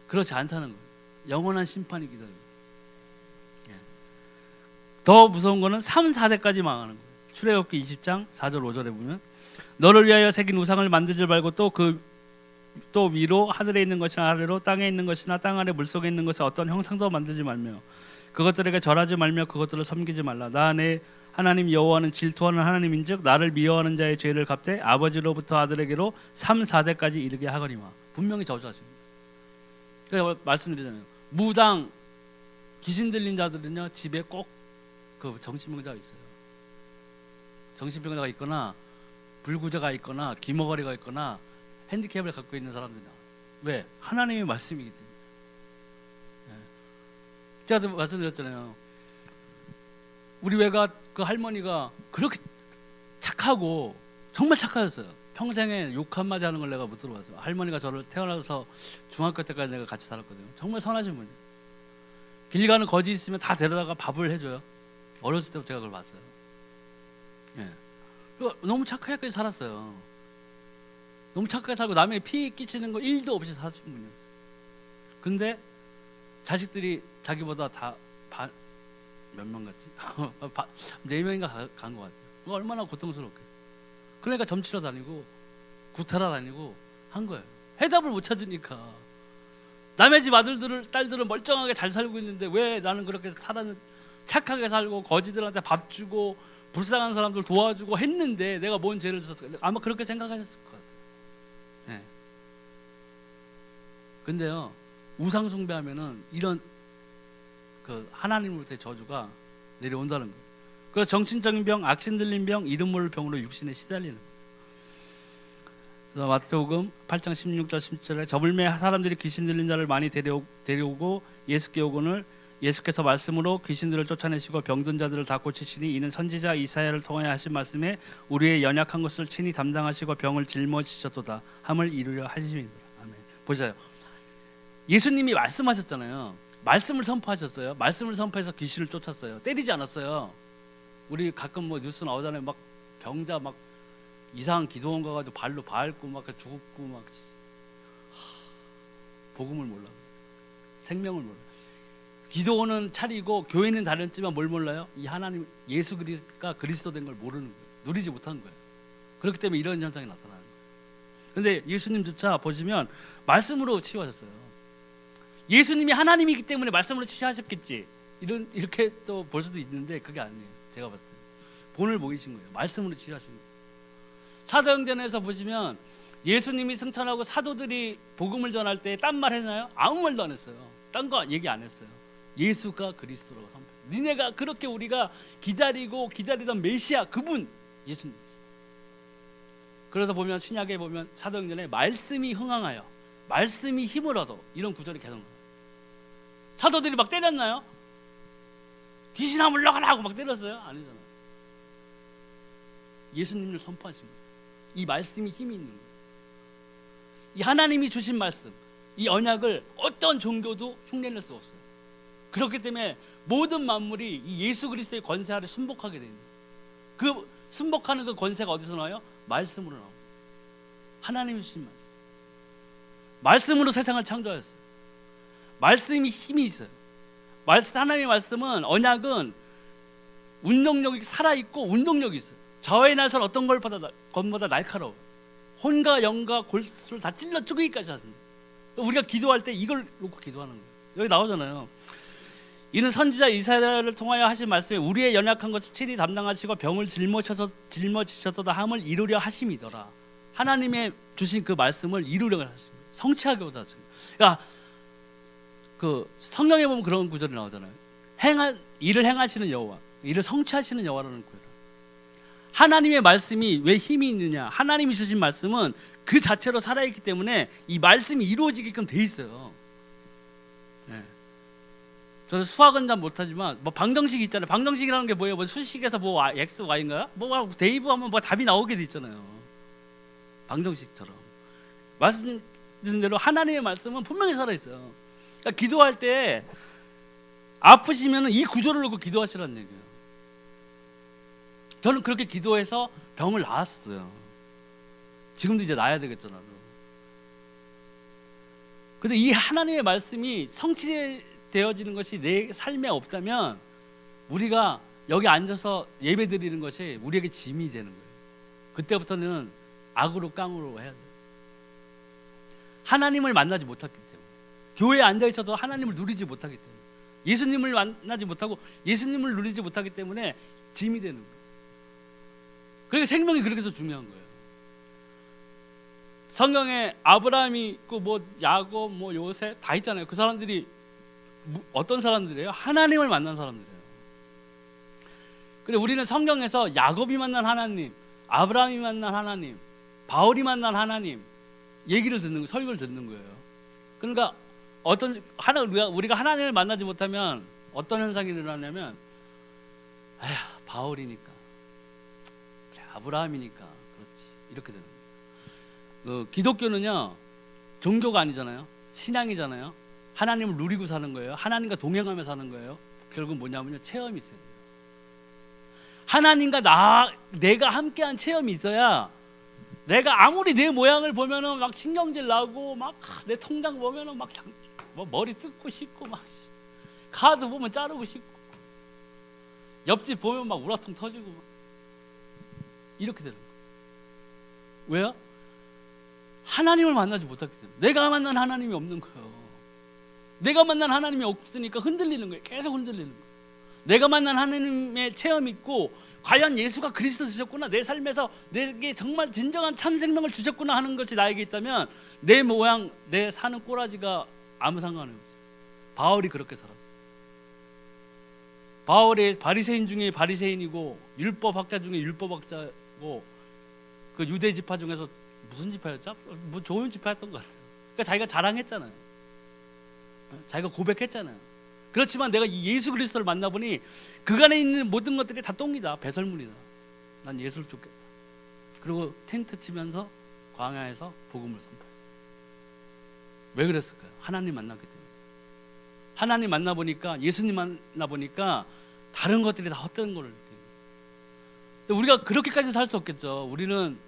그렇지 않다는 거예요. 영원한 심판이 기다려요. 더 무서운 거는 3, 4대까지 망하는 거예요. 출애굽기 20장 4절 5절에 보면 너를 위하여 새긴 우상을 만들지 말고 또 위로 하늘에 있는 것이나 아래로 땅에 있는 것이나 땅 아래 물속에 있는 것에 어떤 형상도 만들지 말며 그것들에게 절하지 말며 그것들을 섬기지 말라. 나 내 하나님 여호와는 질투하는 하나님인즉 나를 미워하는 자의 죄를 갚되 아버지로부터 아들에게로 3, 4대까지 이르게 하거니와. 분명히 저주하십니다. 그래서 말씀드리잖아요. 무당 귀신 들린 자들은요 집에 꼭 그 정신병자가 있어요. 정신병자가 있거나 불구자가 있거나 기머거리가 있거나 핸디캡을 갖고 있는 사람들이다. 왜? 하나님의 말씀이기 때문에. 제가 말씀드렸잖아요. 우리 외가 그 할머니가 그렇게 착하고 정말 착하셨어요. 평생에 욕 한마디 하는 걸 내가 못 들어봤어요. 할머니가 저를 태어나서 중학교 때까지 내가 같이 살았거든요. 정말 선하신 분이에요. 길 가는 거지 있으면 다 데려다가 밥을 해줘요. 어렸을 때부터 제가 그걸 봤어요. 너무 착하게 살았어요. 너무 착하게 살고 남에게 피 끼치는 거 1도 없이 사신 분이었어요. 근데 자식들이 자기보다 다 몇 명 갔지? 4명인가 간 것 같아요. 얼마나 고통스럽겠어요. 그러니까 점치러 다니고 구타러 다니고 한 거예요. 해답을 못 찾으니까. 남의 집 딸들은 멀쩡하게 잘 살고 있는데 왜 나는 그렇게 착하게 살고 거지들한테 밥 주고 불쌍한 사람들 도와주고 했는데 내가 뭔 죄를 졌을까? 아마 그렇게 생각하셨을 것 같아요. 근데요 우상 숭배하면은 이런 그 하나님으로부터의 저주가 내려온다는 거예요. 그래서 정신적인 병, 악신 들린 병, 이름 모를 병으로 육신에 시달리는 거예요. 그래서 마태복음 8장 16절 17절에 저불매 사람들이 귀신 들린 자를 많이 데려오고 예수께 오거늘 예수께서 말씀으로 귀신들을 쫓아내시고 병든 자들을 다 고치시니 이는 선지자 이사야를 통하여 하신 말씀에 우리의 연약한 것을 친히 담당하시고 병을 짊어지셨도다 함을 이루려 하심이니라. 아멘. 보세요. 예수님이 말씀하셨잖아요. 말씀을 선포하셨어요. 말씀을 선포해서 귀신을 쫓았어요. 때리지 않았어요. 우리 가끔 뭐 뉴스 나오잖아요. 막 병자 막 이상한 기도원 가가지고 발로 밟고 막 죽고 막 복음을 몰라. 생명을 몰라. 기도원은 차리고 교회는 다녔지만 뭘 몰라요? 이 하나님 예수 그리스도가 그리스도 된 걸 모르는 거예요. 누리지 못한 거예요. 그렇기 때문에 이런 현상이 나타나는 거예요. 그런데 예수님조차 보시면 말씀으로 치유하셨어요. 예수님이 하나님이기 때문에 말씀으로 치유하셨겠지. 이렇게 또 볼 수도 있는데 그게 아니에요. 제가 봤을 때 본을 보이신 거예요. 말씀으로 치유하신 거예요. 사도행전에서 보시면 예수님이 승천하고 사도들이 복음을 전할 때 딴 말 했나요? 아무 말도 안 했어요. 딴 거 얘기 안 했어요. 예수가 그리스도라고 선포했어요. 니네가 그렇게 우리가 기다리던 메시아 그분 예수님. 그래서 보면 신약에 보면 사도행전에 말씀이 흥황하여 말씀이 힘을 얻어 이런 구절이 계속 나와요. 사도들이 막 때렸나요? 귀신아 물러가라 하고 막 때렸어요? 아니잖아요. 예수님을 선포하신 거예요. 이 말씀이 힘이 있는 거예요. 이 하나님이 주신 말씀, 이 언약을 어떤 종교도 흉내낼 수 없어요. 그렇기 때문에 모든 만물이 이 예수 그리스도의 권세 아래 순복하게 되는 거예요. 그 순복하는 그 권세가 어디서 나와요? 말씀으로 나옵니다. 하나님이 주신 말씀. 말씀으로 세상을 창조하셨어요. 말씀이 힘이 있어요. 하나님의 말씀은 언약은 운동력이 살아있고 운동력이 있어요. 저의 날선 어떤 것보다 날카로워요. 혼과 영과 골수를 다 찔러 쪼개기까지 하십니다. 우리가 기도할 때 이걸 놓고 기도하는 거예요. 여기 나오잖아요. 이는 선지자 이사야를 통하여 하신 말씀에 우리의 연약한 것을 친히 담당하시고 병을 짊어지셨도다 함을 이루려 하심이더라. 하나님의 주신 그 말씀을 이루려 하십니다. 성취하고자 하십니다. 그러니까 그 성경에 보면 그런 구절이 나오잖아요. 일을 행하시는 여호와, 일을 성취하시는 여호와라는 구절. 하나님의 말씀이 왜 힘이 있느냐? 하나님이 주신 말씀은 그 자체로 살아있기 때문에 이 말씀이 이루어지게끔 돼 있어요. 네. 저는 수학은 잘 못하지만 뭐 방정식 있잖아요. 방정식이라는 게 뭐예요? 뭐 수식에서 뭐 x, y인가요? 뭐 대입하면 뭐 답이 나오게 돼 있잖아요. 방정식처럼 말씀드린 대로 하나님의 말씀은 분명히 살아있어요. 그러니까 기도할 때 아프시면 이 구조를 놓고 기도하시라는 얘기예요. 저는 그렇게 기도해서 병을 나았었어요. 지금도 이제 나아야 되겠죠, 나도. 근데 이 하나님의 말씀이 성취되어지는 것이 내 삶에 없다면 우리가 여기 앉아서 예배 드리는 것이 우리에게 짐이 되는 거예요. 그때부터는 악으로 깡으로 해야 돼요. 하나님을 만나지 못했기 때문에, 교회에 앉아 있어도 하나님을 누리지 못하기 때문에, 예수님을 만나지 못하고 예수님을 누리지 못하기 때문에 짐이 되는 거예요. 그러니까 생명이 그렇게 해서 중요한 거예요. 성경에 아브라함이 있고 뭐 야곱, 뭐 요셉 다 있잖아요. 그 사람들이 어떤 사람들이에요? 하나님을 만난 사람들이에요. 근데 우리는 성경에서 야곱이 만난 하나님, 아브라함이 만난 하나님, 바울이 만난 하나님 얘기를 듣는 거, 설교를 듣는 거예요. 그러니까 우리가 하나님을 만나지 못하면 어떤 현상이 일어나냐면, 아휴 바울이니까, 그래 아브라함이니까 그렇지, 이렇게 되는 거예요. 기독교는요 종교가 아니잖아요. 신앙이잖아요. 하나님을 누리고 사는 거예요. 하나님과 동행하며 사는 거예요. 결국 뭐냐면요, 체험이 있어요. 하나님과 내가 함께한 체험이 있어야, 내가 아무리 내 모양을 보면은 막 신경질 나고 막 내 통장 보면은 막 머리 뜯고 싶고 막 카드 보면 자르고 싶고 옆집 보면 막 우라통 터지고 막 이렇게 되는 거예요. 왜요? 하나님을 만나지 못했기 때문에. 내가 만난 하나님이 없는 거예요. 내가 만난 하나님이 없으니까 흔들리는 거예요. 계속 흔들리는 거예요. 내가 만난 하나님의 체험이 있고, 과연 예수가 그리스도 주셨구나, 내 삶에서 내게 정말 진정한 참 생명을 주셨구나 하는 것이 나에게 있다면 내 모양, 내 사는 꼬라지가 아무 상관이 없어요. 바울이 그렇게 살았어요. 바울이 바리새인 중에 바리새인이고 율법학자 중에 율법학자고 그 유대 지파 중에서 무슨 지파였죠? 뭐 좋은 지파였던 것 같아요. 그러니까 자기가 자랑했잖아요. 자기가 고백했잖아요. 그렇지만 내가 이 예수 그리스도를 만나보니 그간에 있는 모든 것들이 다 똥이다, 배설물이다. 난 예수를 쫓겠다. 그리고 텐트 치면서 광야에서 복음을 선포했어요. 왜 그랬을까요? 하나님 만났기 때문에. 하나님 만나보니까, 예수님 만나보니까 다른 것들이 다 헛되는 걸 느끼는 거예요. 우리가 그렇게까지 살 수 없겠죠. 우리는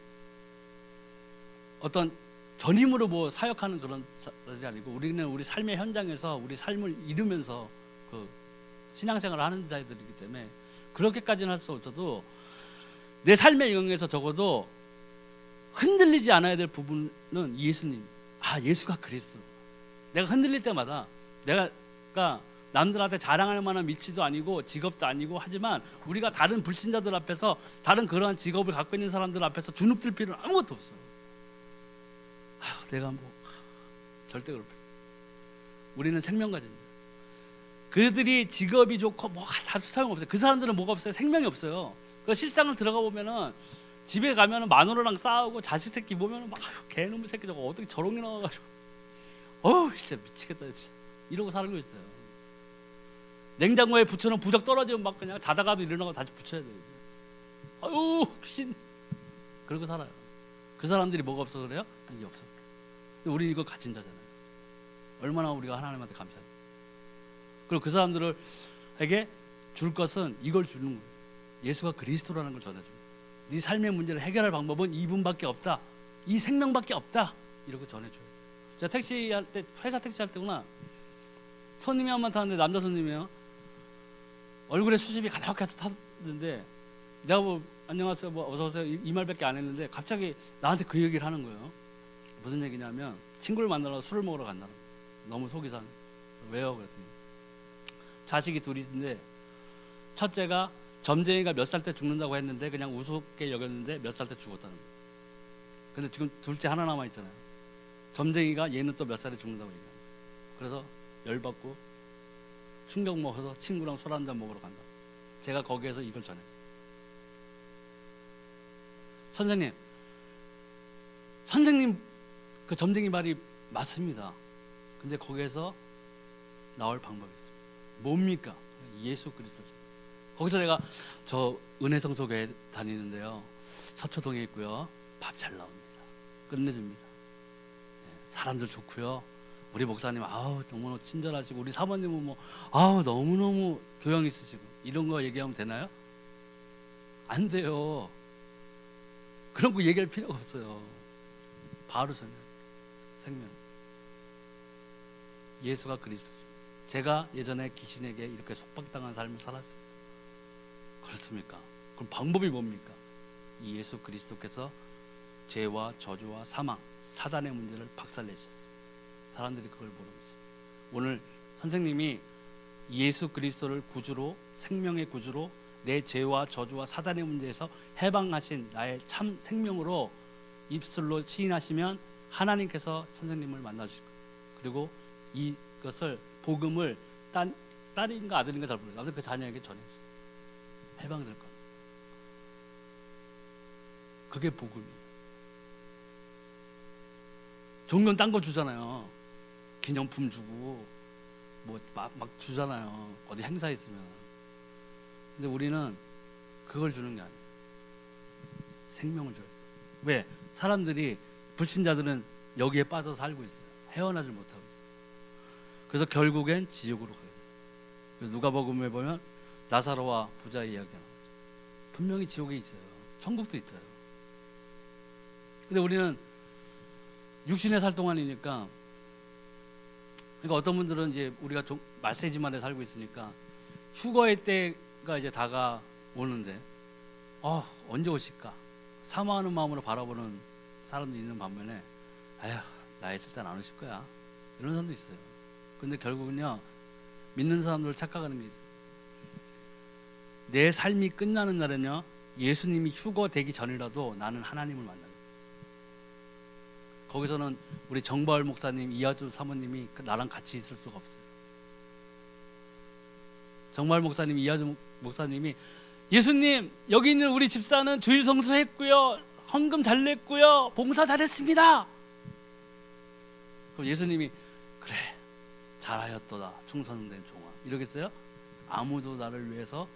어떤 전임으로 뭐 사역하는 그런 사람이 아니고, 우리는 우리 삶의 현장에서 우리 삶을 이루면서 그 신앙생활을 하는 자들이기 때문에 그렇게까지는 할 수 없어도 내 삶의 영역에서 적어도 흔들리지 않아야 될 부분은 예수님. 예수가 그리스도. 내가 흔들릴 때마다 내가 남들한테 자랑할 만한 위치도 아니고 직업도 아니고 하지만 우리가 다른 불신자들 앞에서 다른 그러한 직업을 갖고 있는 사람들 앞에서 주눅들 필요는 아무것도 없어요. 내가 뭐 절대 그럴 필요. 우리는 생명 가진 자. 그들이 직업이 좋고 뭐가 다 소용없어요. 그 사람들은 뭐가 없어요? 생명이 없어요. 그 실상을 들어가 보면은 집에 가면은 마누라랑 싸우고 자식 새끼 보면은 막 개놈의 새끼 저거 어떻게 저런 게 나와가지고 진짜 미치겠다 진짜. 이러고 살고 있어요. 냉장고에 붙여놓은 부적 떨어지면 막 그냥 자다가도 일어나고 다시 붙여야 돼요. 신. 그러고 살아요. 그 사람들이 뭐가 없어 그래요? 이게 없어. 근데 우리 이거 가진 자잖아요. 얼마나 우리가 하나님한테 감사해요. 그리고 그 사람들에게 줄 것은 이걸 주는 거예요. 예수가 그리스도라는 걸 전해줍니다. 네 삶의 문제를 해결할 방법은 이분밖에 없다. 이 생명밖에 없다. 이렇게 전해줘요. 제가 택시할 때, 회사 택시할 때구나, 손님이 한 번 타는데 남자 손님이에요. 얼굴에 수십이 가득해서 탔는데 내가 뭐 안녕하세요, 뭐 어서 오세요 이 말밖에 안 했는데 갑자기 나한테 그 얘기를 하는 거예요. 무슨 얘기냐면 친구를 만나러 술을 먹으러 간다는 거예요. 너무 속이 상해. 왜요? 그랬더니 자식이 둘인데 첫째가 점쟁이가 몇 살 때 죽는다고 했는데 그냥 우습게 여겼는데 몇 살 때 죽었다는 거예요. 근데 지금 둘째 하나 남아 있잖아요. 점쟁이가 얘는 또 몇 살에 죽는다고 얘기해요. 그래서 열받고 충격 먹어서 친구랑 술 한잔 먹으러 간다. 제가 거기에서 이걸 전했어요. 선생님 그 점쟁이 말이 맞습니다. 근데 거기에서 나올 방법이 있습니다. 뭡니까? 예수 그리스도. 거기서 내가 저 은혜성 속에 다니는데요, 서초동에 있고요, 밥 잘 나옵니다. 끝내줍니다. 사람들 좋고요, 우리 목사님 너무 친절하시고 우리 사모님은 뭐 너무너무 교양 있으시고 이런 거 얘기하면 되나요? 안 돼요. 그런 거 얘기할 필요가 없어요. 바로 전혀 생명. 예수가 그리스도죠. 제가 예전에 귀신에게 이렇게 속박당한 삶을 살았습니다. 그렇습니까? 그럼 방법이 뭡니까? 이 예수 그리스도께서 죄와 저주와 사망, 사단의 문제를 박살내셨어요. 사람들이 그걸 모르고 있어요. 오늘 선생님이 예수 그리스도를 구주로, 생명의 구주로 내 죄와 저주와 사단의 문제에서 해방하신 나의 참 생명으로 입술로 시인하시면 하나님께서 선생님을 만나주실 거예요. 그리고 이것을 복음을 딸인가 아들인가 잘 모르겠어요. 아무튼 그 자녀에게 전해주세요. 해방될 겁니다. 그게 복음이에요. 종면 딴 거 주잖아요. 기념품 주고 뭐 막 주잖아요. 어디 행사 있으면. 근데 우리는 그걸 주는 게 아니에요. 생명을 줘요. 왜? 사람들이, 불신자들은 여기에 빠져 살고 있어요. 헤어나질 못하고 있어요. 그래서 결국엔 지옥으로 가요. 누가복음에 보면 나사로와 부자의 이야기가 나오죠. 분명히 지옥에 있어요. 천국도 있어요. 근데 우리는 육신에 살 동안이니까, 그러니까 어떤 분들은 이제 우리가 좀 말세지만에 살고 있으니까 휴거의 때가 이제 다가오는데 언제 오실까 사모하는 마음으로 바라보는 사람도 있는 반면에 나 있을 땐 안 오실 거야 이런 사람도 있어요. 근데 결국은요, 믿는 사람들 착각하는 게 있어요. 내 삶이 끝나는 날은요, 예수님이 휴거되기 전이라도 나는 하나님을 만나요. 거기서는 우리 정바울 목사님, 이하주 사모님이 나랑 같이 있을 수가 없어요. 정말 목사님이, 이하준 목사님이, 예수님 여기 있는 우리 집사는 주일 성수했고요, 헌금 잘 냈고요, 봉사 잘했습니다. 그럼 예수님이 그래 잘하였도다 충성된 종아 이러겠어요? 아무도 나를 위해서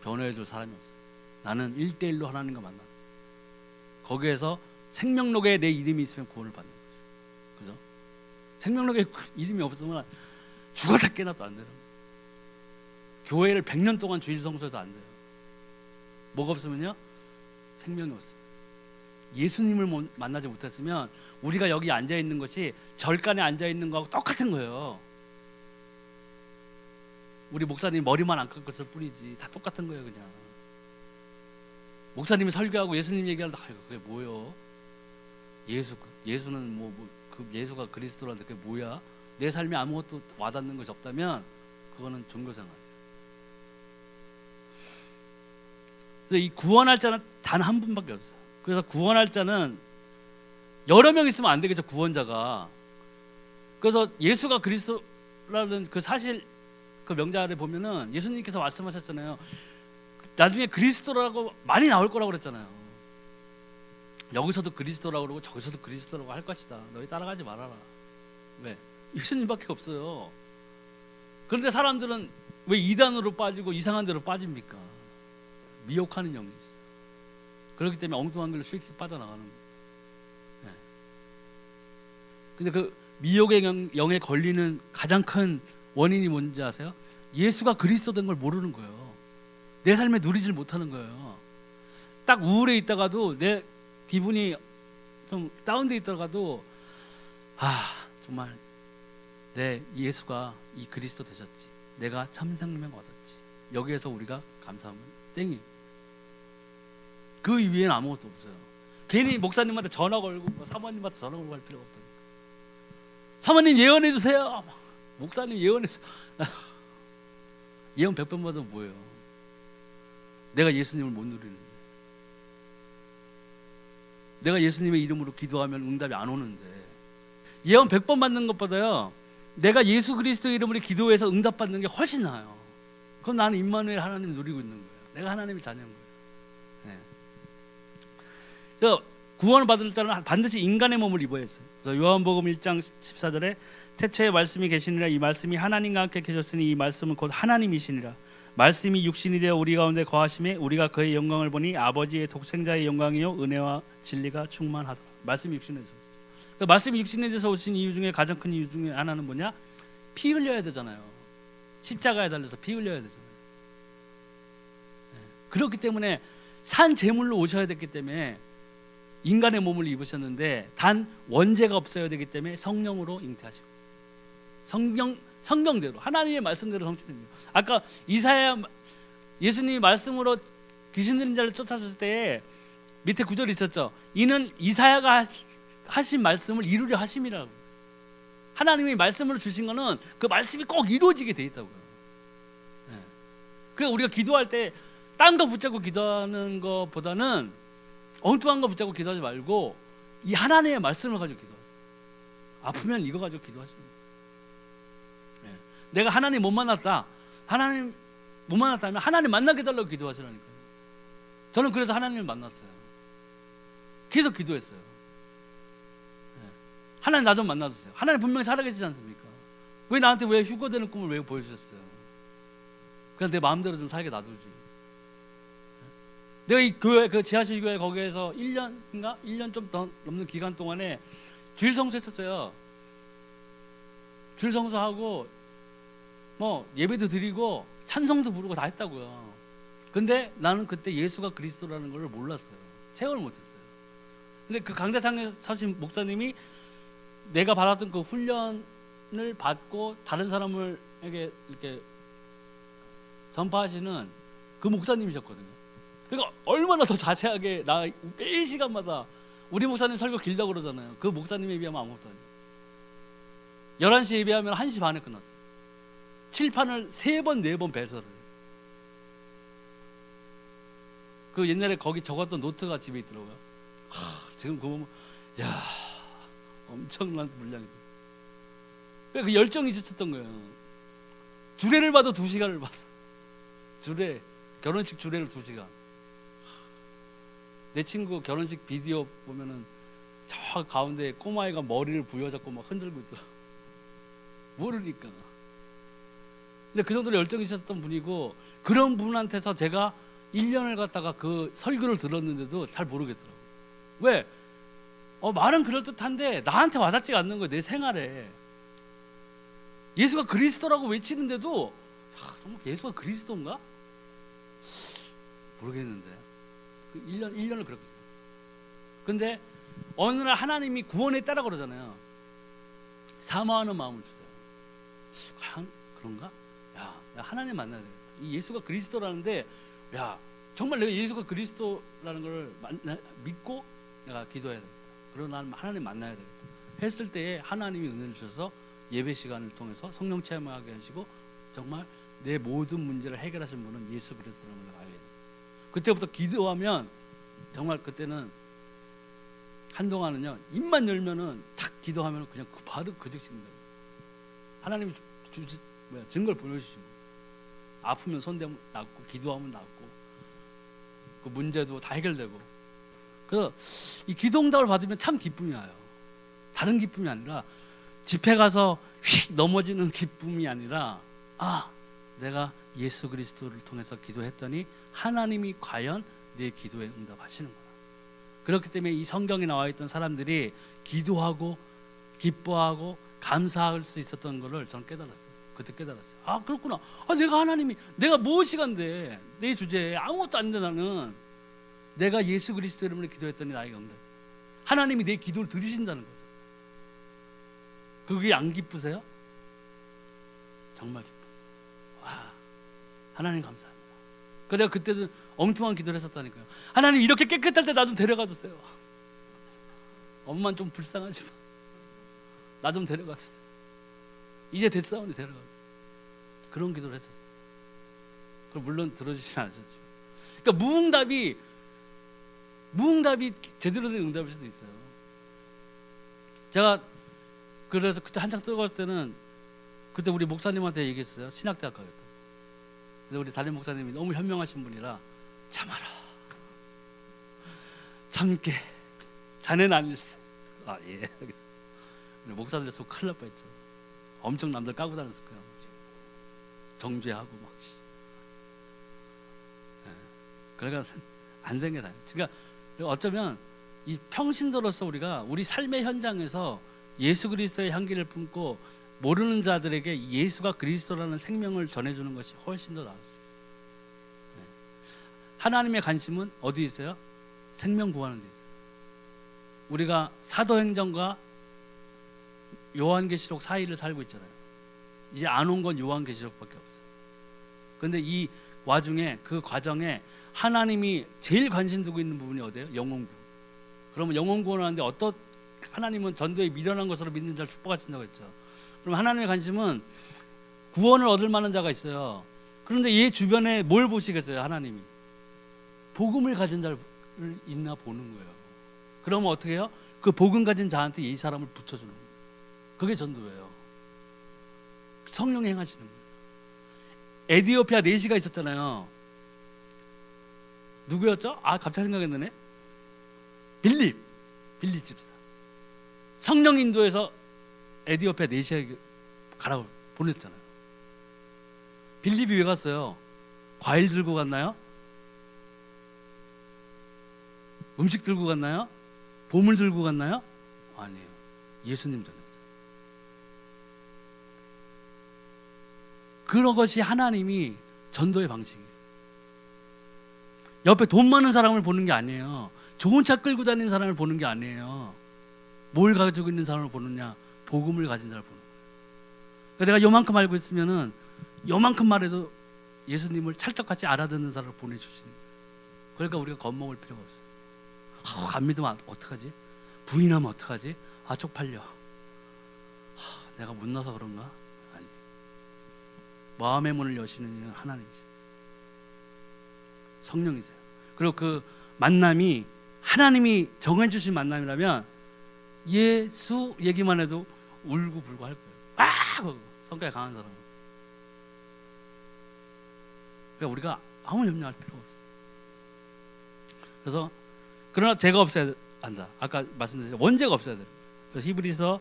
변호해줄 사람이 없어요. 나는 1대1로 하나님과 만나. 거기에서 생명록에 내 이름이 있으면 구원을 받는 거죠. 그죠? 생명록에 이름이 없으면 죽었다 깨나도 안 되는 거예요. 교회를 100년 동안 주일 성수해도 안 돼요. 뭐가 없으면요? 생명이 없어요. 예수님을 만나지 못했으면 우리가 여기 앉아 있는 것이 절간에 앉아 있는 거하고 똑같은 거예요. 우리 목사님 머리만 안 깎았을 뿐이지 다 똑같은 거예요. 그냥 목사님이 설교하고 예수님 얘기하는데 그게 뭐예요? 예수는 그 예수가 그리스도라는데 그게 뭐야? 내 삶에 아무것도 와닿는 것이 없다면 그거는 종교생활. 그래서 이 구원할 자는 단 한 분밖에 없어요. 그래서 구원할 자는 여러 명 있으면 안 되겠죠. 구원자가. 그래서 예수가 그리스도라는 그 사실 그 명자를 보면은 예수님께서 말씀하셨잖아요. 나중에 그리스도라고 많이 나올 거라고 그랬잖아요. 여기서도 그리스도라고 그러고 저기서도 그리스도라고 할 것이다. 너희 따라가지 말아라. 왜? 예수님밖에 없어요. 그런데 사람들은 왜 이단으로 빠지고 이상한 데로 빠집니까? 미혹하는 영이 있어요. 그렇기 때문에 엉뚱한 길로 휙휙 빠져나가는 거예요. 네. 근데 그 미혹의 영에 걸리는 가장 큰 원인이 뭔지 아세요? 예수가 그리스도 된 걸 모르는 거예요. 내 삶에 누리질 못하는 거예요. 딱 우울해 있다가도 내 기분이 좀 다운돼 있다가도 정말 내 예수가 이 그리스도 되셨지. 내가 참 생명 얻었지. 여기에서 우리가 감사하면 땡이. 그 위에는 아무것도 없어요. 괜히 목사님한테 전화 걸고 사모님한테 전화 걸고 할 필요가 없다니까. 사모님 예언해 주세요. 목사님 예언해 주세요. 예언 100번 받으면 뭐예요? 내가 예수님을 못 누리는데, 내가 예수님의 이름으로 기도하면 응답이 안 오는데, 예언 100번 받는 것보다요 내가 예수 그리스도 이름으로 기도해서 응답 받는 게 훨씬 나아요. 그건 나는 임마누엘 하나님 누리고 있는 거예요. 내가 하나님의 자녀인 거예요. 네. 그래서 구원을 받을 자는 반드시 인간의 몸을 입어야 했어요. 그래서 요한복음 1장 14절에 태초에 말씀이 계시니라. 이 말씀이 하나님과 함께 계셨으니 이 말씀은 곧 하나님이시니라. 말씀이 육신이 되어 우리 가운데 거하심에 우리가 그의 영광을 보니 아버지의 독생자의 영광이요 은혜와 진리가 충만하더라. 말씀이 육신에 대해서. 그러니까 말씀이 육신에 대해서 오신 이유 중에 가장 큰 이유 중에 하나는 뭐냐? 피 흘려야 되잖아요. 십자가에 달려서 피 흘려야 되잖아요. 네. 그렇기 때문에 산 제물로 오셔야 됐기 때문에 인간의 몸을 입으셨는데 단 원죄가 없어야 되기 때문에 성령으로 잉태하시고 성경대로 하나님의 말씀대로 성취됩니다. 아까 이사야 예수님이 말씀으로 귀신 들린 자를 쫓아줬을 때 밑에 구절이 있었죠. 이는 이사야가 하신 말씀을 이루려 하심이라고. 하나님이 말씀으로 주신 거는 그 말씀이 꼭 이루어지게 돼 있다고요. 네. 그래서 우리가 기도할 때 딴 거 붙잡고 기도하는 것보다는 엉뚱한 거 붙잡고 기도하지 말고 이 하나님의 말씀을 가지고 기도하세요. 아프면 이거 가지고 기도하십니다. 네. 내가 하나님 못 만났다. 하나님 못 만났다면 하나님 만나게 해달라고 기도하시라니까요. 저는 그래서 하나님을 만났어요. 계속 기도했어요. 네. 하나님 나 좀 만나주세요. 하나님 분명히 살아계시지 않습니까? 왜 나한테 왜 휴거되는 꿈을 왜 보여주셨어요? 그냥 내 마음대로 좀 살게 놔두지. 내가 이 교회 그 지하실 교회 거기에서 1년인가 1년 좀 더 넘는 기간 동안에 주일 성수했었어요. 주일 성수하고 뭐 예배도 드리고 찬송도 부르고 다 했다고요. 근데 나는 그때 예수가 그리스도라는 걸 몰랐어요. 체험을 못했어요. 근데 그 강대상에 사신 목사님이 내가 받았던 그 훈련을 받고 다른 사람에게 이렇게 전파하시는 그 목사님이셨거든요. 그러니까 얼마나 더 자세하게 매 시간마다 우리 목사님 설교 길다고 그러잖아요. 그 목사님에 비하면 아무것도 아니에요. 11시에 예배하면 1시 반에 끝났어요. 칠판을 3번 4번 배설을. 그 옛날에 거기 적었던 노트가 집에 있더라고요. 지금 그거 보면 야 엄청난 분량이다. 그러니까 그 열정이 있었던 거예요. 주례를 봐도 2시간을 봤어. 주례, 결혼식 주례를 2시간. 내 친구 결혼식 비디오 보면은 저 가운데 꼬마애가 머리를 부여잡고 막 흔들고 있더라. 모르니까. 근데 그 정도로 열정이 있었던 분이고, 그런 분한테서 제가 1년을 갖다가 그 설교를 들었는데도 잘 모르겠더라고요. 왜? 말은 그럴듯한데 나한테 와닿지가 않는 거예요. 내 생활에. 예수가 그리스도라고 외치는데도 정말 예수가 그리스도인가? 모르겠는데 그 1년을 그렇게 했어요. 근데 어느 날 하나님이 구원에 따라 그러잖아요. 사모하는 마음을 주세요. 과연 그런가? 야, 하나님 만나야 되겠다. 이 예수가 그리스도라는데, 야, 정말 내가 예수가 그리스도라는 걸 믿고 내가 기도해야 되겠다. 그러고 난 하나님 만나야 되겠다 했을 때에 하나님이 은혜를 주셔서 예배 시간을 통해서 성령 체험하게 하시고 정말 내 모든 문제를 해결하신 분은 예수 그리스도라는 걸 알게 돼요. 그때부터 기도하면 정말 그때는 한동안은요, 입만 열면은 탁 기도하면 그냥 바로 그 즉시 하나님이 증거를 보여주시고, 아프면 손대면 낫고, 기도하면 낫고, 그 문제도 다 해결되고. 그래서 이 기도 응답을 받으면 참 기쁨이 와요. 다른 기쁨이 아니라 집회 가서 휙 넘어지는 기쁨이 아니라, 내가 예수 그리스도를 통해서 기도했더니 하나님이 과연 내 기도에 응답하시는구나. 그렇기 때문에 이 성경에 나와 있던 사람들이 기도하고 기뻐하고 감사할 수 있었던 것을 저는 깨달았어요. 그때 깨달았어요. 그렇구나. 내가 하나님이, 내가 무엇이 간데 내 주제에 아무것도 안 돼. 나는 내가 예수 그리스도 이름으로 기도했더니 나에게 응답. 하나님이 내 기도를 들으신다는 거죠. 그게 안 기쁘세요? 정말 기뻐요. 하나님 감사합니다. 그래서 그때는 엉뚱한 기도를 했었다니까요. 하나님, 이렇게 깨끗할 때 나 좀 데려가 주세요. 엄마는 좀 불쌍하지만 나 좀 데려가 주세요. 이제 됐사오니 데려가 주세요. 그런 기도를 했었어요. 그럼 물론 들어주시진 않으셨죠. 그러니까 무응답이 제대로 된 응답일 수도 있어요. 제가 그래서 그때 한창 뜨거울 때는, 그때 우리 목사님한테 얘기했어요. 신학대학 가겠다. 근데 우리 담임 목사님이 너무 현명하신 분이라, 참아라, 참게, 자네는 아니었어. 예, 알겠습니다. 목사들 속 큰일 날 뻔했죠. 엄청 남들 까고 다녔을 거야. 정죄하고 막. 그러니까 안 된 게 다예요. 그러니까 어쩌면 이 평신도로서 우리가 우리 삶의 현장에서 예수 그리스도의 향기를 품고 모르는 자들에게 예수가 그리스도라는 생명을 전해주는 것이 훨씬 더 나을 수 있어요. 하나님의 관심은 어디 있어요? 생명 구하는 데 있어요. 우리가 사도행전과 요한계시록 사이를 살고 있잖아요. 이제 안 온 건 요한계시록밖에 없어요. 그런데 이 와중에, 그 과정에 하나님이 제일 관심 두고 있는 부분이 어디예요? 영혼구원. 그러면 영혼구원을 하는데 하나님은 전도에 미련한 것으로 믿는 자를 축복하신다고 했죠. 그럼 하나님의 관심은 구원을 얻을 만한 자가 있어요. 그런데 얘 주변에 뭘 보시겠어요? 하나님이 복음을 가진 자를 있나 보는 거예요. 그러면 어떻게 해요? 그 복음 가진 자한테 이 사람을 붙여주는 거예요. 그게 전도예요. 성령이 행하시는 거예요. 에티오피아 4시가 있었잖아요. 누구였죠? 갑자기 생각이 나네. 빌립 집사. 성령 인도에서 에티오피아 4시에 가라고 보냈잖아요. 빌립이 왜 갔어요? 과일 들고 갔나요? 음식 들고 갔나요? 보물 들고 갔나요? 아니에요. 예수님 전했어요. 그런 것이 하나님이 전도의 방식이에요. 옆에 돈 많은 사람을 보는 게 아니에요. 좋은 차 끌고 다니는 사람을 보는 게 아니에요. 뭘 가지고 있는 사람을 보느냐? 복음을 가진 자를 보는 거예요. 그러니까 내가 요만큼 알고 있으면은 요만큼 말해도 예수님을 찰떡같이 알아듣는 사람을 보내주시는 거예요. 그러니까 우리가 겁먹을 필요가 없어요. 안 믿으면 어떡하지? 부인하면 어떡하지? 쪽팔려. 내가 못 나서 그런가? 아니. 마음의 문을 여시는 이는 하나님이세요. 성령이세요. 그리고 그 만남이 하나님이 정해주신 만남이라면 예수 얘기만 해도 울고불고 할 거예요. 성격이 강한 사람. 그러니까 우리가 아무 염려할 필요가 없어요. 그래서 그러나 죄가 없어야 한다. 아까 말씀드렸죠. 원죄가 없어야 돼요. 그래서 히브리서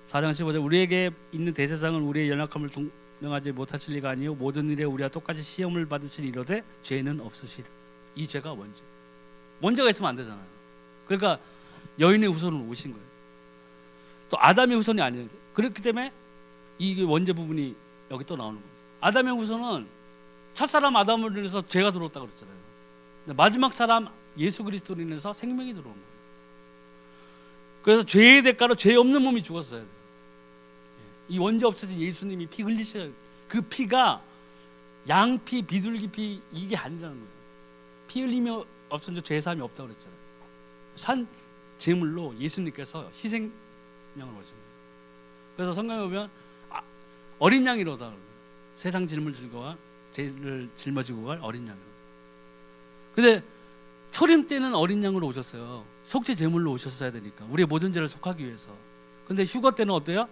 4장 15절 우리에게 있는 대제사장은 우리의 연약함을 동정하지 못하실 리가 아니요 모든 일에 우리와 똑같이 시험을 받으실 이로되 죄는 없으시리. 이 죄가 원죄. 원죄가 있으면 안 되잖아요. 그러니까 여인의 후손으로 오신 거예요. 또 아담의 후손이 아니에요. 그렇기 때문에 이 원죄 부분이 여기 또 나오는 거예요. 아담의 후손은 첫사람 아담으로 인해서 죄가 들어왔다고 그랬잖아요. 마지막 사람 예수 그리스도로 인해서 생명이 들어온 거예요. 그래서 죄의 대가로 죄 없는 몸이 죽었어요. 이 원죄 없으신 예수님이 피 흘리셔야 그 피가 양피, 비둘기 피 이게 아니라는 거예요. 피 흘림이 없으면 죄 사함이 없다고 그랬잖아요. 산 제물로 예수님께서 희생명을 오신 거예요. 그래서 성경에 보면 어린 양이로다. 세상 짐을 즐거워 죄를 짊어지고 갈 어린 양이로다. 근데 초림 때는 어린 양으로 오셨어요. 속죄 제물로 오셨어야 되니까 우리의 모든 죄를 속하기 위해서. 근데 휴거 때는 어때요?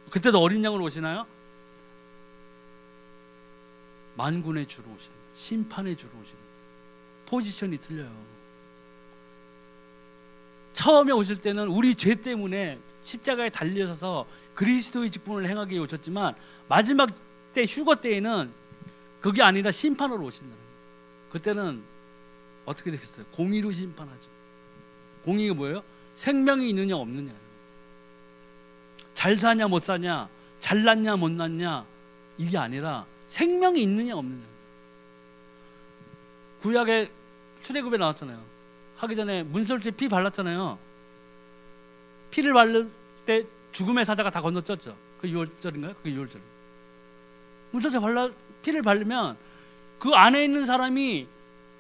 그때도 어린 양으로 오시나요? 만군의 주로 오시는 거예요. 심판의 주로 오시는 거예요. 포지션이 틀려요. 처음에 오실 때는 우리 죄 때문에 십자가에 달려서 그리스도의 직분을 행하기 위해 오셨지만 마지막 때 휴거 때에는 그게 아니라 심판으로 오신다는 거예요. 그때는 어떻게 되겠어요? 공의로 심판하죠. 공의가 뭐예요? 생명이 있느냐 없느냐. 잘 사냐 못 사냐, 잘났냐 못났냐 이게 아니라 생명이 있느냐 없느냐. 구약에 출애굽에 나왔잖아요. 하기 전에 문설주에 피 발랐잖아요. 피를 바를 때 죽음의 사자가 다 건너뛰었죠. 그 6월절인가요? 그게 6월절. 문설주에 피를 바르면 그 안에 있는 사람이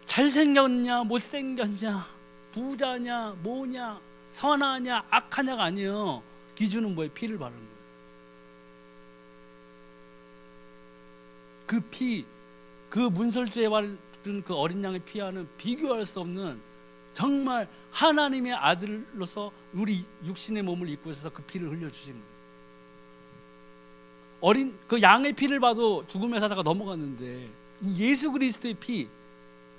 잘생겼냐 못생겼냐 부자냐 뭐냐 선하냐 악하냐가 아니에요. 기준은 뭐예요? 피를 바르는 거예요. 그 피, 그 문설주에 바른 그 어린 양의 피와는 비교할 수 없는 정말 하나님의 아들로서 우리 육신의 몸을 입고 있어서 그 피를 흘려주신 거예요. 어린 그 양의 피를 봐도 죽음의 사자가 넘어갔는데 이 예수 그리스도의 피,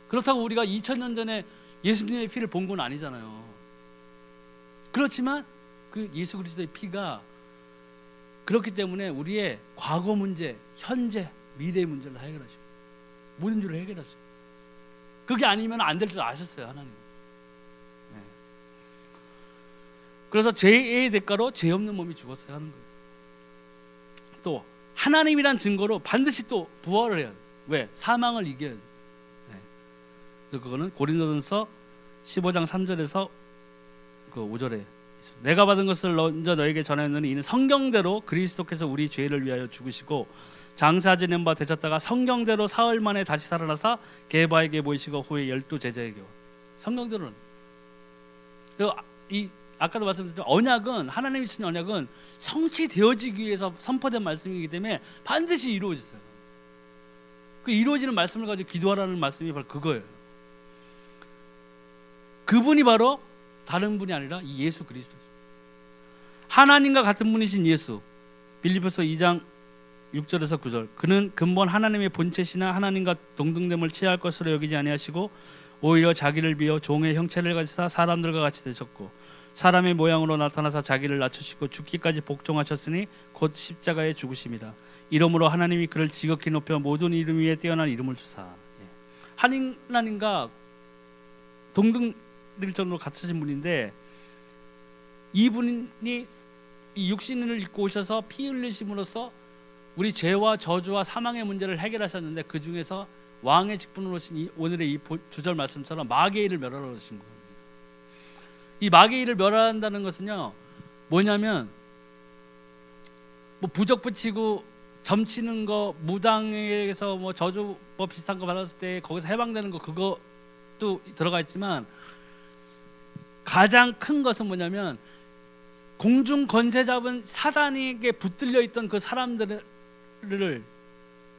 그렇다고 우리가 2000년 전에 예수님의 피를 본 건 아니잖아요. 그렇지만 그 예수 그리스도의 피가 그렇기 때문에 우리의 과거 문제, 현재, 미래의 문제를 다 해결하시고 모든 줄을 해결하시고 그게 아니면 안 될 줄 아셨어요, 하나님. 네. 그래서 죄의 대가로 죄 없는 몸이 죽었어야 하는 거예요. 또 하나님이란 증거로 반드시 또 부활을 해야 돼요. 왜? 사망을 이겨야 돼요. 네. 그래서 그거는 고린도전서 15장 3절에서 그 5절에 내가 받은 것을 먼저 너에게 전하였느니 이는 성경대로 그리스도께서 우리 죄를 위하여 죽으시고 장사 지낸 바 되셨다가 성경대로 사흘 만에 다시 살아나사 게바에게 보이시고 후에 12제자에게 성경대로는 이 아까도 말씀드렸지만 언약은 하나님이 주신 언약은 성취되어지기 위해서 선포된 말씀이기 때문에 반드시 이루어졌어요. 그 이루어지는 말씀을 가지고 기도하라는 말씀이 바로 그거예요. 그분이 바로 다른 분이 아니라 이 예수 그리스도죠. 하나님과 같은 분이신 예수. 빌립보서 2장 6절에서 9절. 그는 근본 하나님의 본체시나 하나님과 동등됨을 취할 것으로 여기지 아니하시고 오히려 자기를 비어 종의 형체를 가지사 사람들과 같이 되셨고 사람의 모양으로 나타나사 자기를 낮추시고 죽기까지 복종하셨으니 곧 십자가에 죽으심이라. 이러므로 하나님이 그를 지극히 높여 모든 이름 위에 뛰어난 이름을 주사. 하나님과 동등될 정도로 같으신 분인데 이분이 이 육신을 입고 오셔서 피 흘리심으로써 우리 죄와 저주와 사망의 문제를 해결하셨는데 그 중에서 왕의 직분으로 오신 오늘의 이 주절 말씀처럼 마귀의 일을 멸하러 오신 겁니다. 이 마귀의 일을 멸한다는 것은요 뭐냐면 뭐 부적 붙이고 점치는 거 무당에서 뭐 저주법 비슷한 거 받았을 때 거기서 해방되는 거 그것도 들어가 있지만 가장 큰 것은 뭐냐면 공중 권세 잡은 사단에게 붙들려 있던 그 사람들을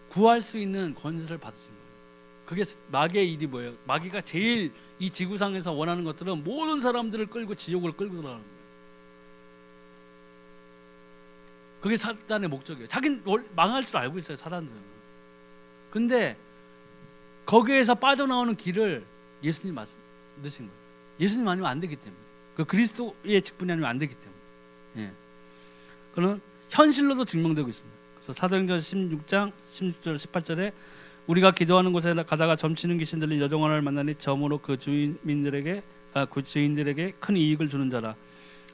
구할 수 있는 권세를 받으신 거예요. 그게 마귀의 일이 뭐예요? 마귀가 제일 이 지구상에서 원하는 것들은 모든 사람들을 끌고 지옥을 끌고 들어가는 거예요. 그게 사단의 목적이에요. 자기는 망할 줄 알고 있어요, 사단들은. 근데 거기에서 빠져나오는 길을 예수님 만드신 거예요. 예수님 아니면 안 되기 때문에, 그 그리스도의 직분이 아니면 안 되기 때문에. 예. 그는 현실로도 증명되고 있습니다. 그래서 사도행전 16장 16절 18절에 우리가 기도하는 곳에 가다가 점치는 귀신 들린 여종원을 만나니 점으로 그 주인들에게 큰 이익을 주는 자라.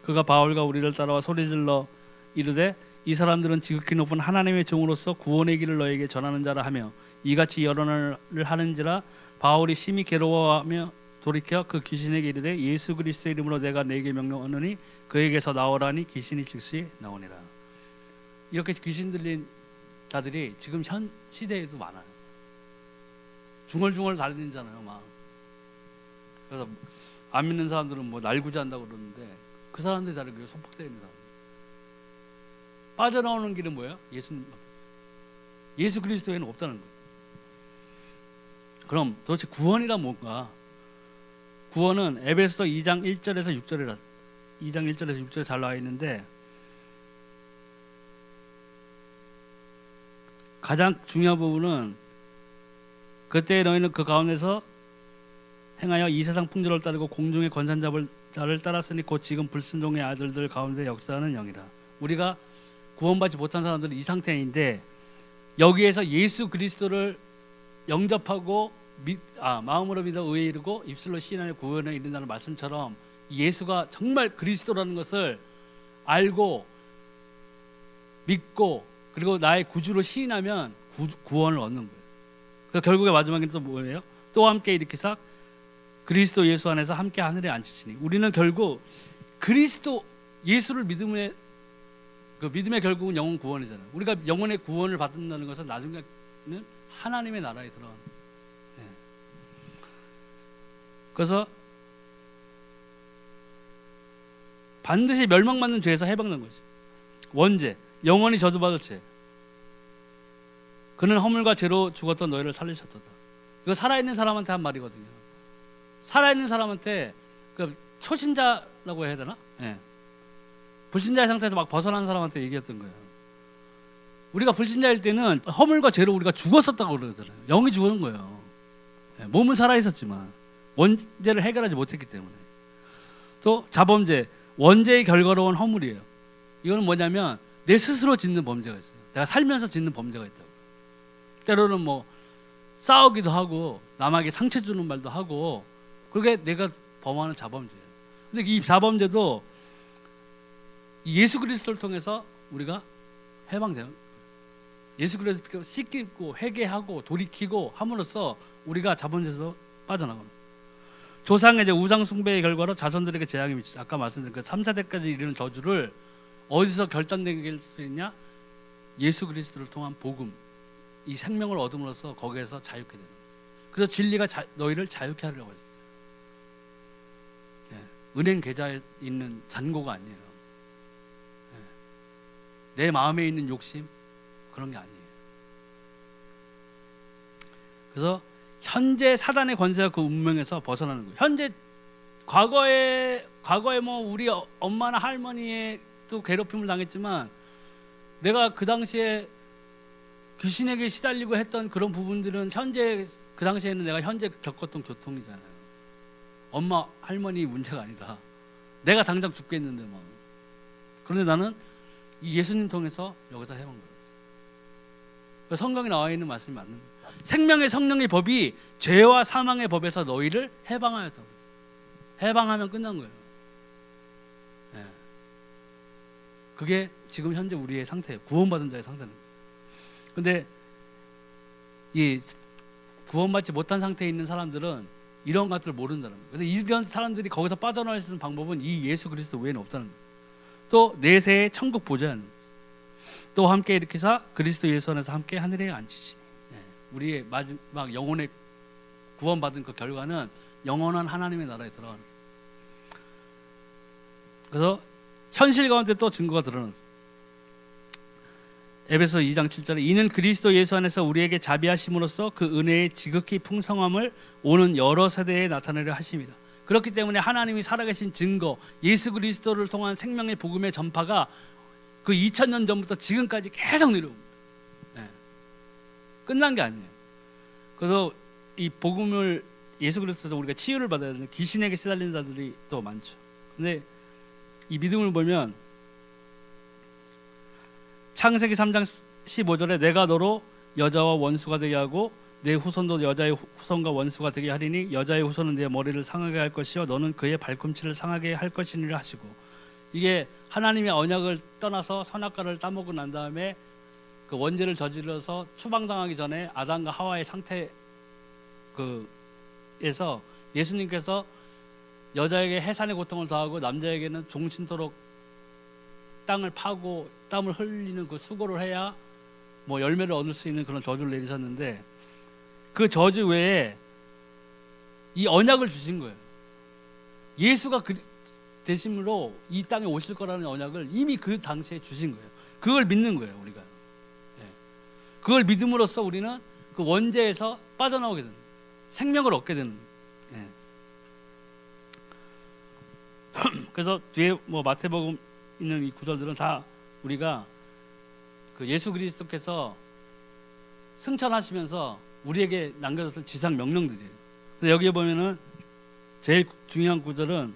그가 바울과 우리를 따라와 소리질러 이르되 이 사람들은 지극히 높은 하나님의 종으로서 구원의 길을 너에게 전하는 자라 하며 이같이 여론을 하는지라. 바울이 심히 괴로워하며 돌이켜 그 귀신에게 이르되 예수 그리스도의 이름으로 내가 네게 명령하노니 그에게서 나오라니 귀신이 즉시 나오니라. 이렇게 귀신 들린 자들이 지금 현 시대에도 많아요. 중얼중얼 달리잖아요, 막. 그래서 안 믿는 사람들은 뭐 날구지한다고 그러는데 그 사람들이 다른 게 속박되어 있는 사람. 빠져나오는 길은 뭐예요? 예수님, 예수 그리스도에는 없다는 거예요. 그럼 도대체 구원이란 뭔가? 구원은 에베소서 2장 1절에서 6절에 2장 1절에서 6절에 잘 나와 있는데 가장 중요한 부분은 그때 너희는 그 가운데서 행하여 이 세상 풍조를 따르고 공중의 권세 잡을 자를 따랐으니 곧 지금 불순종의 아들들 가운데 역사하는 영이라. 우리가 구원받지 못한 사람들은 이 상태인데 여기에서 예수 그리스도를 영접하고 마음으로 믿어 의에 이르고 입술로 시인하여 구원에 이른다는 말씀처럼 예수가 정말 그리스도라는 것을 알고 믿고 그리고 나의 구주로 시인하면 구원을 얻는 거예요. 그래서 결국에 마지막에는 또 뭐예요? 또 함께 일으키사 그리스도 예수 안에서 함께 하늘에 앉히시니. 우리는 결국 그리스도 예수를 믿음의 결국은 영혼 구원이잖아요. 우리가 영혼의 구원을 받는다는 것은 나중에는 하나님의 나라에 들어가는 거예요. 그래서 반드시 멸망받는 죄에서 해방된 거지. 원죄, 영원히 저주받을 죄. 그는 허물과 죄로 죽었던 너희를 살리셨도다. 이거 살아있는 사람한테 한 말이거든요. 살아있는 사람한테 그 초신자라고 해야 되나? 예. 불신자의 상태에서 막 벗어난 사람한테 얘기했던 거예요. 우리가 불신자일 때는 허물과 죄로 우리가 죽었었다고 그러잖아요. 영이 죽은 거예요. 예. 몸은 살아있었지만 원죄를 해결하지 못했기 때문에. 또 자범죄, 원죄의 결과로 온 허물이에요. 이거는 뭐냐면 내 스스로 짓는 범죄가 있어요. 내가 살면서 짓는 범죄가 있다고. 때로는 뭐 싸우기도 하고 남에게 상처 주는 말도 하고 그게 내가 범하는 자범죄예요. 근데 이 자범죄도 예수 그리스도를 통해서 우리가 해방돼요. 예수 그리스도를 씻기고 회개하고 돌이키고 함으로써 우리가 자범죄에서 빠져나가는. 조상의 이제 우상 숭배의 결과로 자손들에게 재앙이 미치죠. 아까 말씀드린 그 3, 4대까지 이르는 저주를 어디서 결단되게 수 있냐? 예수 그리스도를 통한 복음, 이 생명을 얻음으로써 거기에서 자유케 되는. 그래서 진리가 너희를 자유케 하려고 했어요. 예, 은행 계좌에 있는 잔고가 아니에요. 예, 내 마음에 있는 욕심 그런 게 아니에요. 그래서 현재 사단의 권세와 그 운명에서 벗어나는 거예요. 현재 과거에 뭐 우리 엄마나 할머니의 또 괴롭힘을 당했지만 내가 그 당시에 귀신에게 시달리고 했던 그런 부분들은 현재 그 당시에는 내가 현재 겪었던 고통이잖아요. 엄마 할머니 문제가 아니라 내가 당장 죽겠는데 막. 그런데 나는 이 예수님 통해서 여기서 해방받았어요. 성경에 나와 있는 말씀이 맞는 거예요. 생명의 성령의 법이 죄와 사망의 법에서 너희를 해방하였다고 했어요. 해방하면 끝난 거예요. 네. 그게 지금 현재 우리의 상태예요. 구원받은 자의 상태는. 근데 이 구원받지 못한 상태에 있는 사람들은 이런 것들을 모른다는 거예요. 근데 이런 사람들이 거기서 빠져나올 수 있는 방법은 이 예수 그리스도 외에는 없다는 거예요. 또 내세의 천국 보좌는 또 함께 일으키사 그리스도 예수 안에서 함께 하늘에 앉히시니. 네. 우리의 마지막 영혼의 구원받은 그 결과는 영원한 하나님의 나라에 들어가는 거예요. 그래서 현실 가운데 또 증거가 드러나는 거예요. 에베소 2장 7절에 이는 그리스도 예수 안에서 우리에게 자비하심으로써 그 은혜의 지극히 풍성함을 오는 여러 세대에 나타내려 하십니다. 그렇기 때문에 하나님이 살아계신 증거, 예수 그리스도를 통한 생명의 복음의 전파가 그 2000년 전부터 지금까지 계속 내려온 거예요. 네. 끝난 게 아니에요. 그래서 이 복음을 예수 그리스도에서 우리가 치유를 받아야 되는 귀신에게 시달린 자들이 또 많죠. 근데 이 믿음을 보면 창세기 3장 15절에 내가 너로 여자와 원수가 되게 하고 내 후손도 여자의 후손과 원수가 되게 하리니 여자의 후손은 내 머리를 상하게 할 것이요 너는 그의 발꿈치를 상하게 할 것이니라 하시고, 이게 하나님의 언약을 떠나서 선악과를 따먹고 난 다음에 그 원죄를 저질러서 추방당하기 전에 아담과 하와의 상태 에서 예수님께서 여자에게 해산의 고통을 더하고 남자에게는 종신토록 땅을 파고 땀을 흘리는 그 수고를 해야 뭐 열매를 얻을 수 있는 그런 저주를 내리셨는데, 그 저주 외에 이 언약을 주신 거예요. 예수가 되심으로 이 땅에 오실 거라는 언약을 이미 그 당시에 주신 거예요. 그걸 믿는 거예요, 우리가. 그걸 믿음으로써 우리는 그 원죄에서 빠져나오게 되는, 생명을 얻게 되는. 그래서 뒤에 뭐 마태복음 있는 이 구절들은 다 우리가 그 예수 그리스도께서 승천하시면서 우리에게 남겨뒀던 지상 명령들이에요. 근데 여기에 보면은 제일 중요한 구절은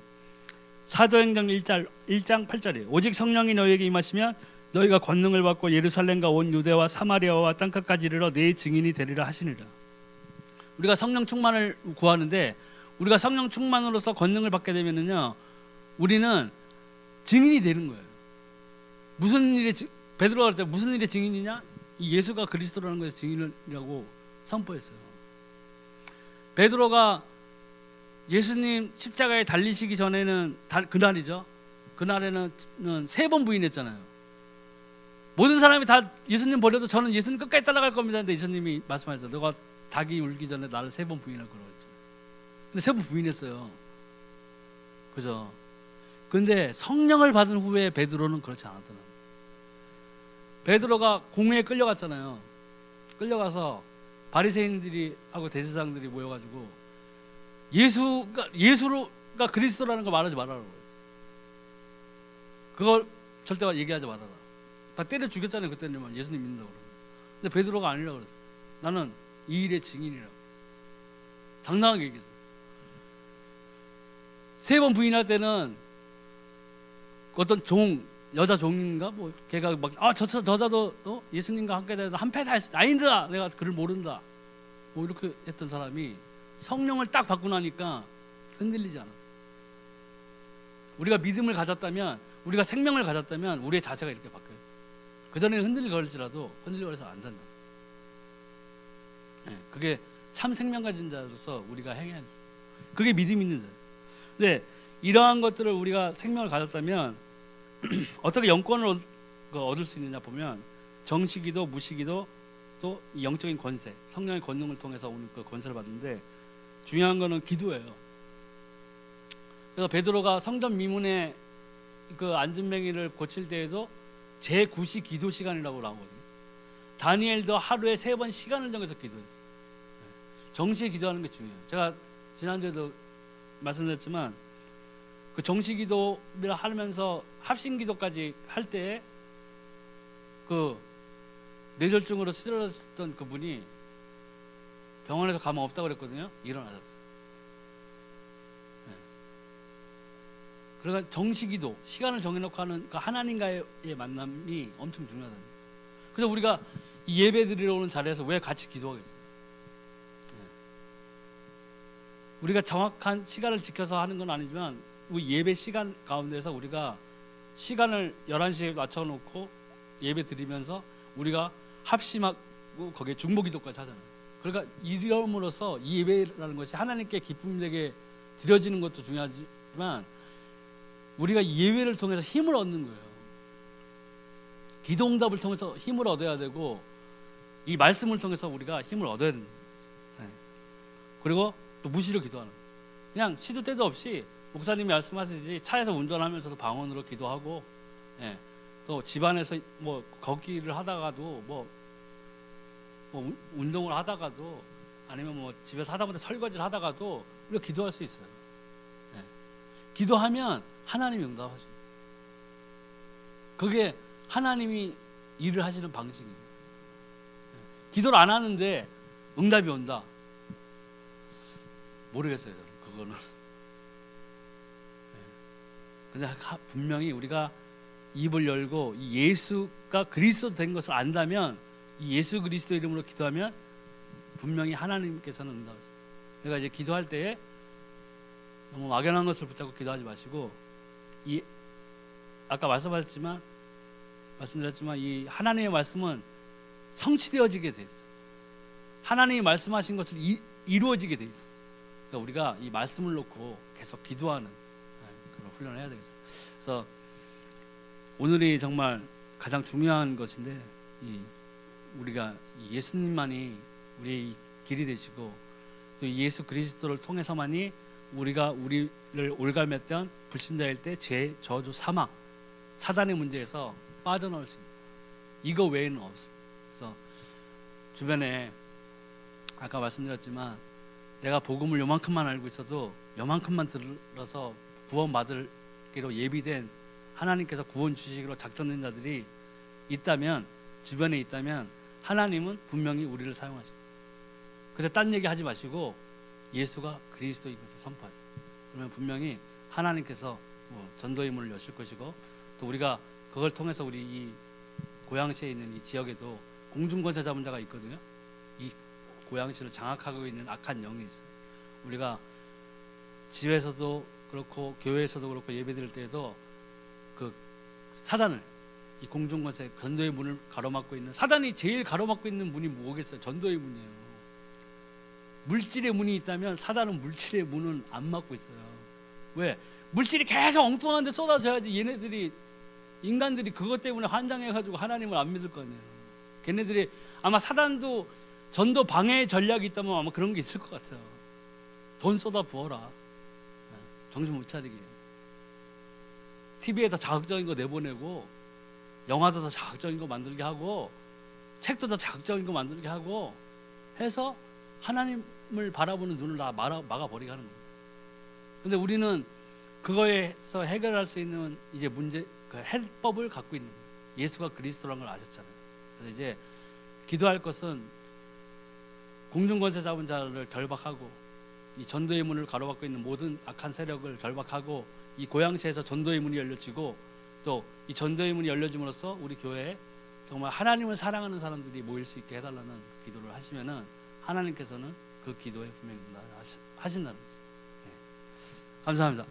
사도행전 1장 8절이에요. 오직 성령이 너희에게 임하시면 너희가 권능을 받고 예루살렘과 온 유대와 사마리아와 땅끝까지 이르러 내 증인이 되리라 하시니라. 우리가 성령 충만을 구하는데, 우리가 성령 충만으로서 권능을 받게 되면은요, 우리는 증인이 되는 거예요. 무슨 일의 베드로가 그랬죠. 무슨 일의 증인이냐? 이 예수가 그리스도라는 것의 증인이라고 선포했어요. 베드로가 예수님 십자가에 달리시기 전에는 그날이죠. 그날에는 3번 부인했잖아요. 모든 사람이 다 예수님 버려도 저는 예수님 끝까지 따라갈 겁니다. 근데 예수님이 말씀하셨죠. 너가 닭이 울기 전에 나를 3번 부인할 거라고 했죠. 근데 3번 부인했어요. 그죠? 근데 성령을 받은 후에 베드로는 그렇지 않았더라고요. 베드로가 공회에 끌려갔잖아요. 끌려가서 바리새인들이 하고 대제사장들이 모여가지고 예수가 그리스도라는 거 말하지 말라고 했어요. 그걸 절대 얘기하지 말아라. 다 때려 죽였잖아요. 그때는 예수님 믿는다고 그러고. 근데 베드로가 아니라고 그랬어요. 나는 이 일의 증인이라고 당당하게 얘기했어요. 3번 부인할 때는 어떤 여자 종인가 뭐 걔가 막 저자도 예수님과 함께 되어서 한패 다 했어. 아니라 내가 그를 모른다. 뭐 이렇게 했던 사람이 성령을 딱 받고 나니까 흔들리지 않았어요. 우리가 믿음을 가졌다면, 우리가 생명을 가졌다면 우리의 자세가 이렇게 바뀌어요. 그전에는 흔들거릴지라도 흔들거려서 안 된다. 그게 참 생명 가진 자로서 우리가 행해야죠. 그게 믿음 있는 자예요. 근데 이러한 것들을 우리가 생명을 가졌다면 어떻게 영권을 얻을 수 있느냐 보면, 정식기도, 무식기도, 또 영적인 권세, 성령의 권능을 통해서 오는 그 권세를 받는데, 중요한 거는 기도예요. 그래서 베드로가 성전 미문에 그 안진뱅이를 고칠 때에도 제9시 기도 시간이라고 나오거든요. 다니엘도 하루에 3번 시간을 정해서 기도했어요. 정시에 기도하는 게 중요해요. 제가 지난주에도 말씀드렸지만 그 정시 기도를 하면서 합심 기도까지 할 때에 그 뇌졸중으로 쓰러졌던 그분이 병원에서 가망 없다고 그랬거든요. 일어나셨어요. 그러니까 정시 기도, 시간을 정해놓고 하는 그 하나님과의 만남이 엄청 중요하다. 그래서 우리가 이 예배 드리러 오는 자리에서 왜 같이 기도하겠어요? 우리가 정확한 시간을 지켜서 하는 건 아니지만 우리 예배 시간 가운데서 우리가 시간을 11시에 맞춰놓고 예배 드리면서 우리가 합심하고 거기에 중보기도까지 하잖아요. 그러니까 이름으로써 이 예배라는 것이 하나님께 기쁨 되게 드려지는 것도 중요하지만 우리가 예배를 통해서 힘을 얻는 거예요. 기도응답을 통해서 힘을 얻어야 되고 이 말씀을 통해서 우리가 힘을 얻어야 됩니다. 그리고 또 무시로 기도하는 거예요. 그냥 시도 때도 없이 목사님이 말씀하시듯이 차에서 운전하면서도 방언으로 기도하고, 또 집안에서 뭐 걷기를 하다가도 뭐 운동을 하다가도 아니면 뭐 집에서 하다못해 설거지를 하다가도 우리가 기도할 수 있어요. 기도하면 하나님이 응답하십니다. 그게 하나님이 일을 하시는 방식입니다. 기도를 안 하는데 응답이 온다. 모르겠어요, 저는 그거는. 근데 분명히 우리가 입을 열고 이 예수가 그리스도 된 것을 안다면, 이 예수 그리스도 이름으로 기도하면 분명히 하나님께서는 응답하세요. 그러니까 이제 기도할 때에 너무 막연한 것을 붙잡고 기도하지 마시고, 이 아까 말씀드렸지만 이 하나님의 말씀은 성취되어지게 돼 있어요. 하나님이 말씀하신 것을 이루어지게 돼 있어요. 그러니까 우리가 이 말씀을 놓고 계속 기도하는 그런 훈련을 해야 되겠어요. 그래서 오늘이 정말 가장 중요한 것인데, 우리가 예수님만이 우리의 길이 되시고, 또 예수 그리스도를 통해서만이 우리가 우리를 올가맸던 불신자일 때 죄, 저주, 사망, 사단의 문제에서 빠져나올 수 있는, 이거 외에는 없습니다. 그래서 주변에 아까 말씀드렸지만 내가 복음을 요만큼만 알고 있어도 요만큼만 들어서 구원받을기로 예비된, 하나님께서 구원 주시기로 작정된 자들이 있다면, 주변에 있다면 하나님은 분명히 우리를 사용하십니다. 그래서 딴 얘기 하지 마시고 예수가 그리스도인 것을 선포하세요. 그러면 분명히 하나님께서 전도의 문을 여실 것이고, 또 우리가 그걸 통해서 우리 이 고양시에 있는 이 지역에도 공중권세 잡은 자가 있거든요. 이 고양시를 장악하고 있는 악한 영이 있어요. 우리가 집에서도 그렇고 교회에서도 그렇고 예배 드릴 때에도 그 사단을, 이 공중권세 전도의 문을 가로막고 있는, 사단이 제일 가로막고 있는 문이 뭐겠어요? 전도의 문이에요. 물질의 문이 있다면 사단은 물질의 문은 안 막고 있어요. 왜? 물질이 계속 엉뚱한 데 쏟아져야지 얘네들이, 인간들이 그것 때문에 환장해가지고 하나님을 안 믿을 거 아니에요. 걔네들이 아마 사단도 전도 방해 전략이 있다면 아마 그런 게 있을 것 같아요. 돈 쏟아 부어라, 정신 못 차리게, TV에 더 자극적인 거 내보내고, 영화도 더 자극적인 거 만들게 하고, 책도 더 자극적인 거 만들게 하고 해서 하나님을 바라보는 눈을 다 막아버리게 하는 겁니다. 근데 우리는 그거에서 해결할 수 있는 이제 문제, 그 해법을 갖고 있는 거예요. 예수가 그리스도라는 걸 아셨잖아요. 그래서 이제 기도할 것은 공중권세 잡은 자를 결박하고, 이 전도의 문을 가로막고 있는 모든 악한 세력을 결박하고, 이 고양시에서 전도의 문이 열려지고, 또 이 전도의 문이 열려짐으로써 우리 교회에 정말 하나님을 사랑하는 사람들이 모일 수 있게 해달라는 기도를 하시면은 하나님께서는 그 기도에 분명히 하신다는 거죠. 네. 감사합니다.